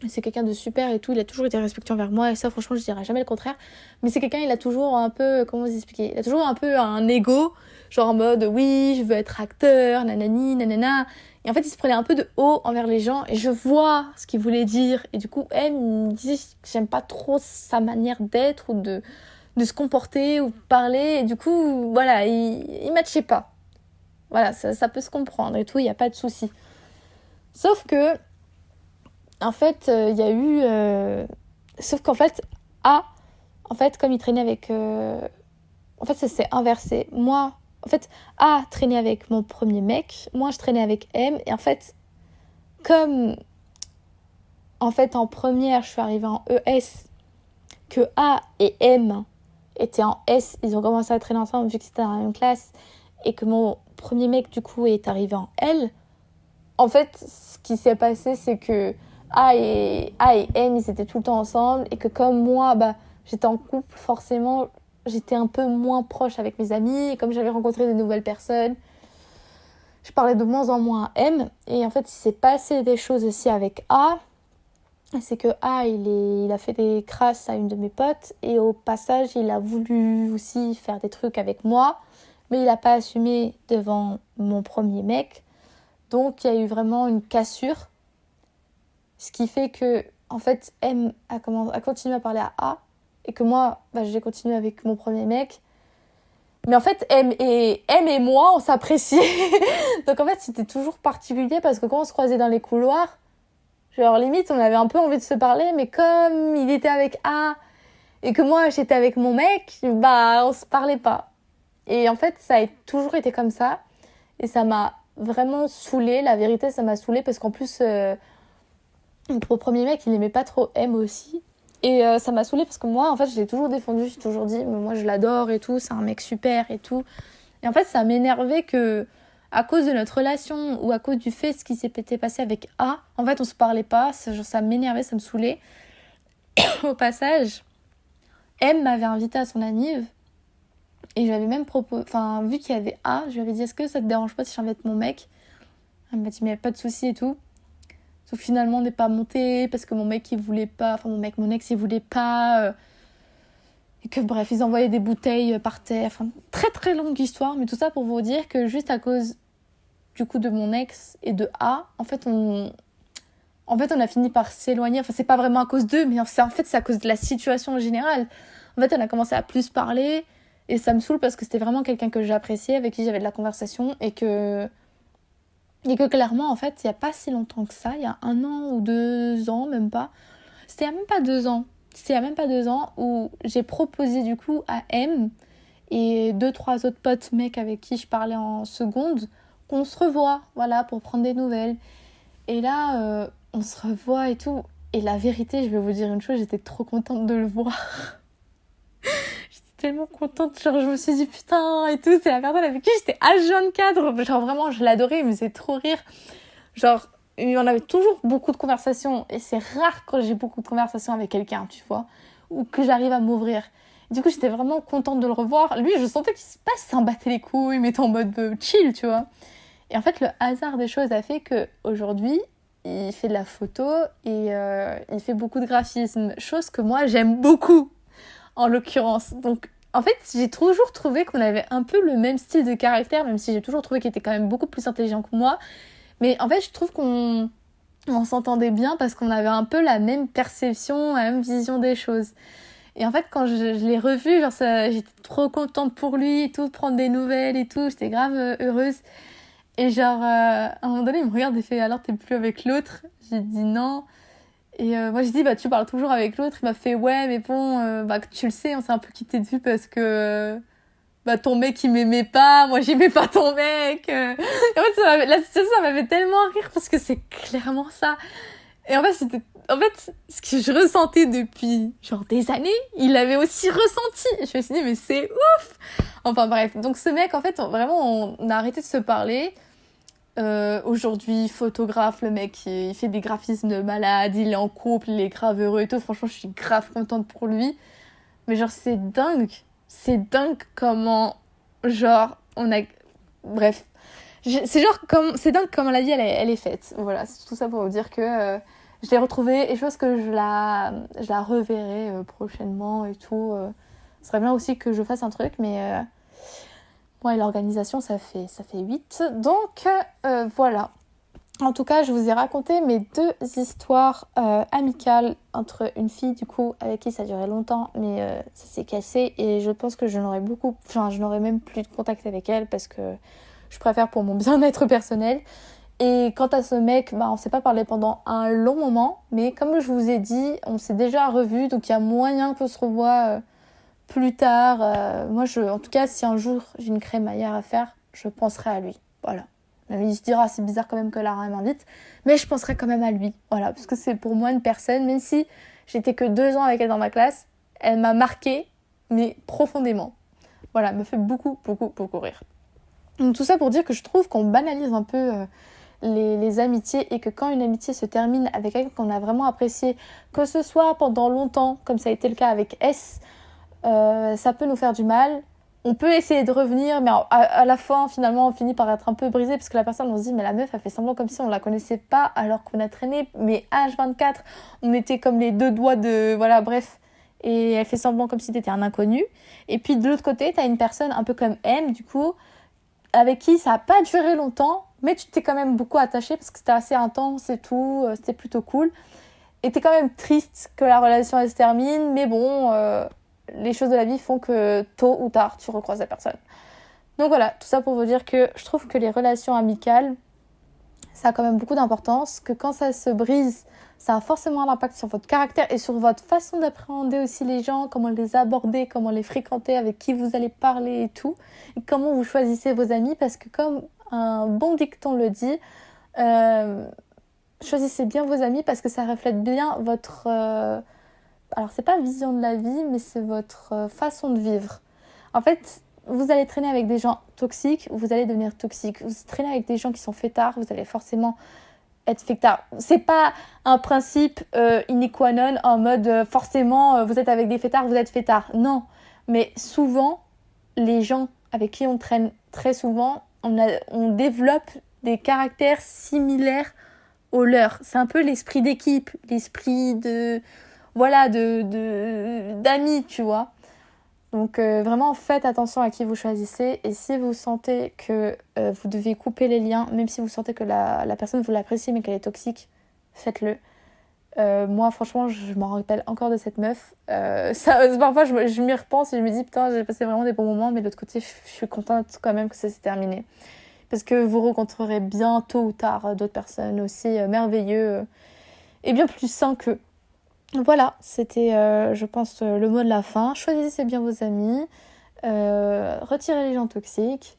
C'est quelqu'un de super et tout, il a toujours été respectueux envers moi, et ça, franchement, je dirais jamais le contraire. Mais c'est quelqu'un, il a toujours un peu... Comment vous expliquer ? Il a toujours un peu un ego, genre en mode, oui, je veux être acteur, nanani, nanana. Et en fait, il se prenait un peu de haut envers les gens, et je vois ce qu'il voulait dire. Et du coup, elle me disait que j'aime pas trop sa manière d'être, ou de se comporter, ou de parler. Et du coup, voilà, il matchait pas. Voilà, ça peut se comprendre et tout, il n'y a pas de souci. Sauf que, en fait, il y a eu... Sauf qu'en fait, A, en fait, comme il traînait avec... En fait, ça s'est inversé. Moi, en fait, A traînait avec mon premier mec, moi, je traînais avec M. Et en fait, comme... En fait, en première, je suis arrivée en ES, que A et M étaient en S, ils ont commencé à traîner ensemble vu que c'était dans la même classe, et que mon premier mec, du coup, est arrivé en L. En fait, ce qui s'est passé, c'est que A et M, ils étaient tout le temps ensemble. Et que comme moi, j'étais en couple, forcément, j'étais un peu moins proche avec mes amis. Et comme j'avais rencontré de nouvelles personnes, je parlais de moins en moins à M. Et en fait, il s'est passé des choses aussi avec A. C'est que A, il a fait des crasses à une de mes potes. Et au passage, il a voulu aussi faire des trucs avec moi. Mais il n'a pas assumé devant mon premier mec. Donc, il y a eu vraiment une cassure. Ce qui fait que, en fait, M a continué à parler à A. Et que moi, j'ai continué avec mon premier mec. Mais en fait, M et moi, on s'appréciait. Donc, en fait, c'était toujours particulier parce que quand on se croisait dans les couloirs, genre, limite, on avait un peu envie de se parler. Mais comme il était avec A et que moi, j'étais avec mon mec, on se parlait pas. Et en fait, ça a toujours été comme ça. Et ça m'a vraiment saoulée. La vérité, ça m'a saoulée parce qu'en plus, mon premier mec, il aimait pas trop M aussi. Et ça m'a saoulée parce que moi, en fait, je l'ai toujours défendu. J'ai toujours dit, mais moi, je l'adore et tout. C'est un mec super et tout. Et en fait, ça m'énervait que, à cause de notre relation ou à cause du fait ce qui s'était passé avec A, en fait, on se parlait pas. Ça m'énervait, ça me saoulait. Au passage, M m'avait invité à son anniv. Et je lui avais même proposé, enfin, vu qu'il y avait A, je lui avais dit, est-ce que ça te dérange pas si j'invite mon mec ? Elle m'a dit, mais pas de souci et tout. Sauf finalement, on n'est pas monté parce que mon mec, il voulait pas, enfin, mon ex, il voulait pas. Et que bref, ils envoyaient des bouteilles par terre. Enfin, très très longue histoire, mais tout ça pour vous dire que juste à cause du coup de mon ex et de A, en fait, on a fini par s'éloigner. Enfin, c'est pas vraiment à cause d'eux, mais c'est à cause de la situation en général. En fait, on a commencé à plus parler. Et ça me saoule parce que c'était vraiment quelqu'un que j'appréciais, avec qui j'avais de la conversation. Et que clairement, en fait, il n'y a pas si longtemps que ça, il y a 1 an ou 2 ans, même pas. C'était il n'y a même pas 2 ans. C'était il n'y a même pas 2 ans où j'ai proposé du coup à M et 2-3 autres potes mecs avec qui je parlais en seconde qu'on se revoit, voilà, pour prendre des nouvelles. Et là, on se revoit et tout. Et la vérité, je vais vous dire une chose, j'étais trop contente de le voir. Tellement contente, genre je me suis dit putain et tout, c'est la personne avec qui j'étais H24, genre vraiment je l'adorais, il me faisait trop rire, genre on avait toujours beaucoup de conversations et c'est rare quand j'ai beaucoup de conversations avec quelqu'un, tu vois, ou que j'arrive à m'ouvrir. Du coup j'étais vraiment contente de le revoir, lui je sentais qu'il se passe, s'en battait les couilles, mais en mode chill, tu vois. Et en fait le hasard des choses a fait que aujourd'hui il fait de la photo et il fait beaucoup de graphisme, chose que moi j'aime beaucoup. En l'occurrence. Donc, en fait, j'ai toujours trouvé qu'on avait un peu le même style de caractère, même si j'ai toujours trouvé qu'il était quand même beaucoup plus intelligent que moi. Mais en fait, je trouve qu'on s'entendait bien parce qu'on avait un peu la même perception, la même vision des choses. Et en fait, quand je l'ai revu, genre j'étais trop contente pour lui et tout, de prendre des nouvelles et tout. J'étais grave heureuse. Et genre, à un moment donné, il me regarde et fait « Alors, t'es plus avec l'autre ?» J'ai dit « Non ». Et moi j'ai dit bah tu parles toujours avec l'autre. Il m'a fait ouais mais bon bah tu le sais on s'est un peu quitté de vue parce que bah ton mec il m'aimait pas, moi j'aimais pas ton mec. Et en fait la situation ça m'avait tellement rire parce que c'est clairement ça. Et en fait ce que je ressentais depuis genre des années, il l'avait aussi ressenti. Je me suis dit mais c'est ouf. Enfin bref, donc ce mec en fait on a arrêté de se parler. Aujourd'hui, photographe, le mec, il fait des graphismes de malade, il est en couple, il est grave heureux et tout. Franchement, je suis grave contente pour lui. Mais genre, c'est dingue comment, genre, on a... Bref. C'est genre, c'est dingue comment la vie, elle est faite. Voilà, c'est tout ça pour vous dire que je l'ai retrouvée et je pense que je la reverrai prochainement et tout. Ce serait bien aussi que je fasse un truc, mais... Bon, et l'organisation, ça fait 8. Donc, voilà. En tout cas, je vous ai raconté mes 2 histoires amicales entre une fille, du coup, avec qui ça durait longtemps, mais ça s'est cassé. Et je pense que je n'aurais même plus de contact avec elle parce que je préfère pour mon bien-être personnel. Et quant à ce mec, bah, on s'est pas parlé pendant un long moment. Mais comme je vous ai dit, on s'est déjà revus. Donc, il y a moyen qu'on se revoie... plus tard, moi, en tout cas, si un jour j'ai une crémaillère à faire, je penserai à lui. Voilà. Même il se dira, c'est bizarre quand même que Lara m'invite, mais je penserai quand même à lui. Voilà, parce que c'est pour moi une personne, même si j'étais que 2 ans avec elle dans ma classe, elle m'a marquée, mais profondément. Voilà, elle me fait beaucoup, beaucoup, beaucoup rire. Donc tout ça pour dire que je trouve qu'on banalise un peu les amitiés et que quand une amitié se termine avec quelqu'un qu'on a vraiment apprécié, que ce soit pendant longtemps, comme ça a été le cas avec S, ça peut nous faire du mal. On peut essayer de revenir, mais à la fin, finalement, on finit par être un peu brisé parce que la personne, on se dit, mais la meuf, elle fait semblant comme si on la connaissait pas alors qu'on a traîné, mais H24, on était comme les 2 doigts de... Voilà, bref. Et elle fait semblant comme si t'étais un inconnu. Et puis de l'autre côté, t'as une personne un peu comme M, du coup, avec qui ça a pas duré longtemps, mais tu t'es quand même beaucoup attaché parce que c'était assez intense et tout, c'était plutôt cool. Et t'es quand même triste que la relation elle se termine, mais bon... les choses de la vie font que tôt ou tard, tu recroises la personne. Donc voilà, tout ça pour vous dire que je trouve que les relations amicales, ça a quand même beaucoup d'importance, que quand ça se brise, ça a forcément un impact sur votre caractère et sur votre façon d'appréhender aussi les gens, comment les aborder, comment les fréquenter, avec qui vous allez parler et tout, et comment vous choisissez vos amis, parce que comme un bon dicton le dit, choisissez bien vos amis parce que ça reflète bien votre... alors c'est pas vision de la vie, mais c'est votre façon de vivre. En fait, vous allez traîner avec des gens toxiques, vous allez devenir toxique. Vous traînez avec des gens qui sont fêtards, vous allez forcément être fêtard. C'est pas un principe in qua non en mode forcément vous êtes avec des fêtards, vous êtes fêtard. Non, mais souvent les gens avec qui on traîne très souvent, on développe des caractères similaires aux leurs. C'est un peu l'esprit d'équipe, l'esprit de voilà d'amis, tu vois. Donc vraiment faites attention à qui vous choisissez et si vous sentez que vous devez couper les liens, même si vous sentez que la personne vous l'apprécie mais qu'elle est toxique, faites-le. Moi franchement je m'en rappelle encore de cette meuf. Parfois je m'y repense et je me dis putain j'ai passé vraiment des bons moments, mais de l'autre côté je suis contente quand même que ça s'est terminé. Parce que vous rencontrerez bien tôt ou tard d'autres personnes aussi merveilleux et bien plus sains qu'eux. Voilà, c'était, je pense, le mot de la fin. Choisissez bien vos amis, retirez les gens toxiques,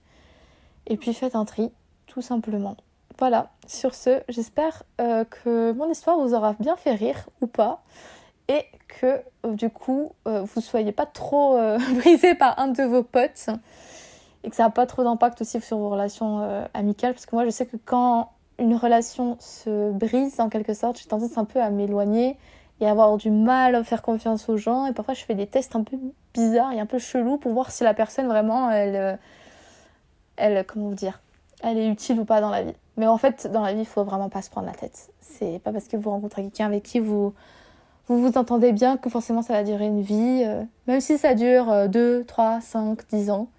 et puis faites un tri, tout simplement. Voilà, sur ce, j'espère que mon histoire vous aura bien fait rire, ou pas, et que, du coup, vous soyez pas trop brisé par un de vos potes, et que ça n'a pas trop d'impact aussi sur vos relations amicales, parce que moi, je sais que quand une relation se brise, en quelque sorte, j'ai tendance un peu à m'éloigner, et avoir du mal à faire confiance aux gens. Et parfois, je fais des tests un peu bizarres et un peu chelous pour voir si la personne, vraiment, comment vous dire, elle est utile ou pas dans la vie. Mais en fait, dans la vie, il faut vraiment pas se prendre la tête. C'est pas parce que vous rencontrez quelqu'un avec qui vous entendez bien que forcément ça va durer une vie. Même si ça dure 2, 3, 5, 10 ans.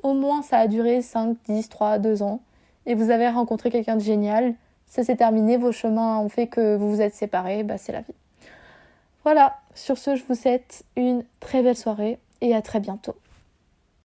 Au moins, ça a duré 5, 10, 3, 2 ans. Et vous avez rencontré quelqu'un de génial. Ça s'est terminé, vos chemins ont fait que vous vous êtes séparés. Bah, c'est la vie. Voilà, sur ce, je vous souhaite une très belle soirée et à très bientôt.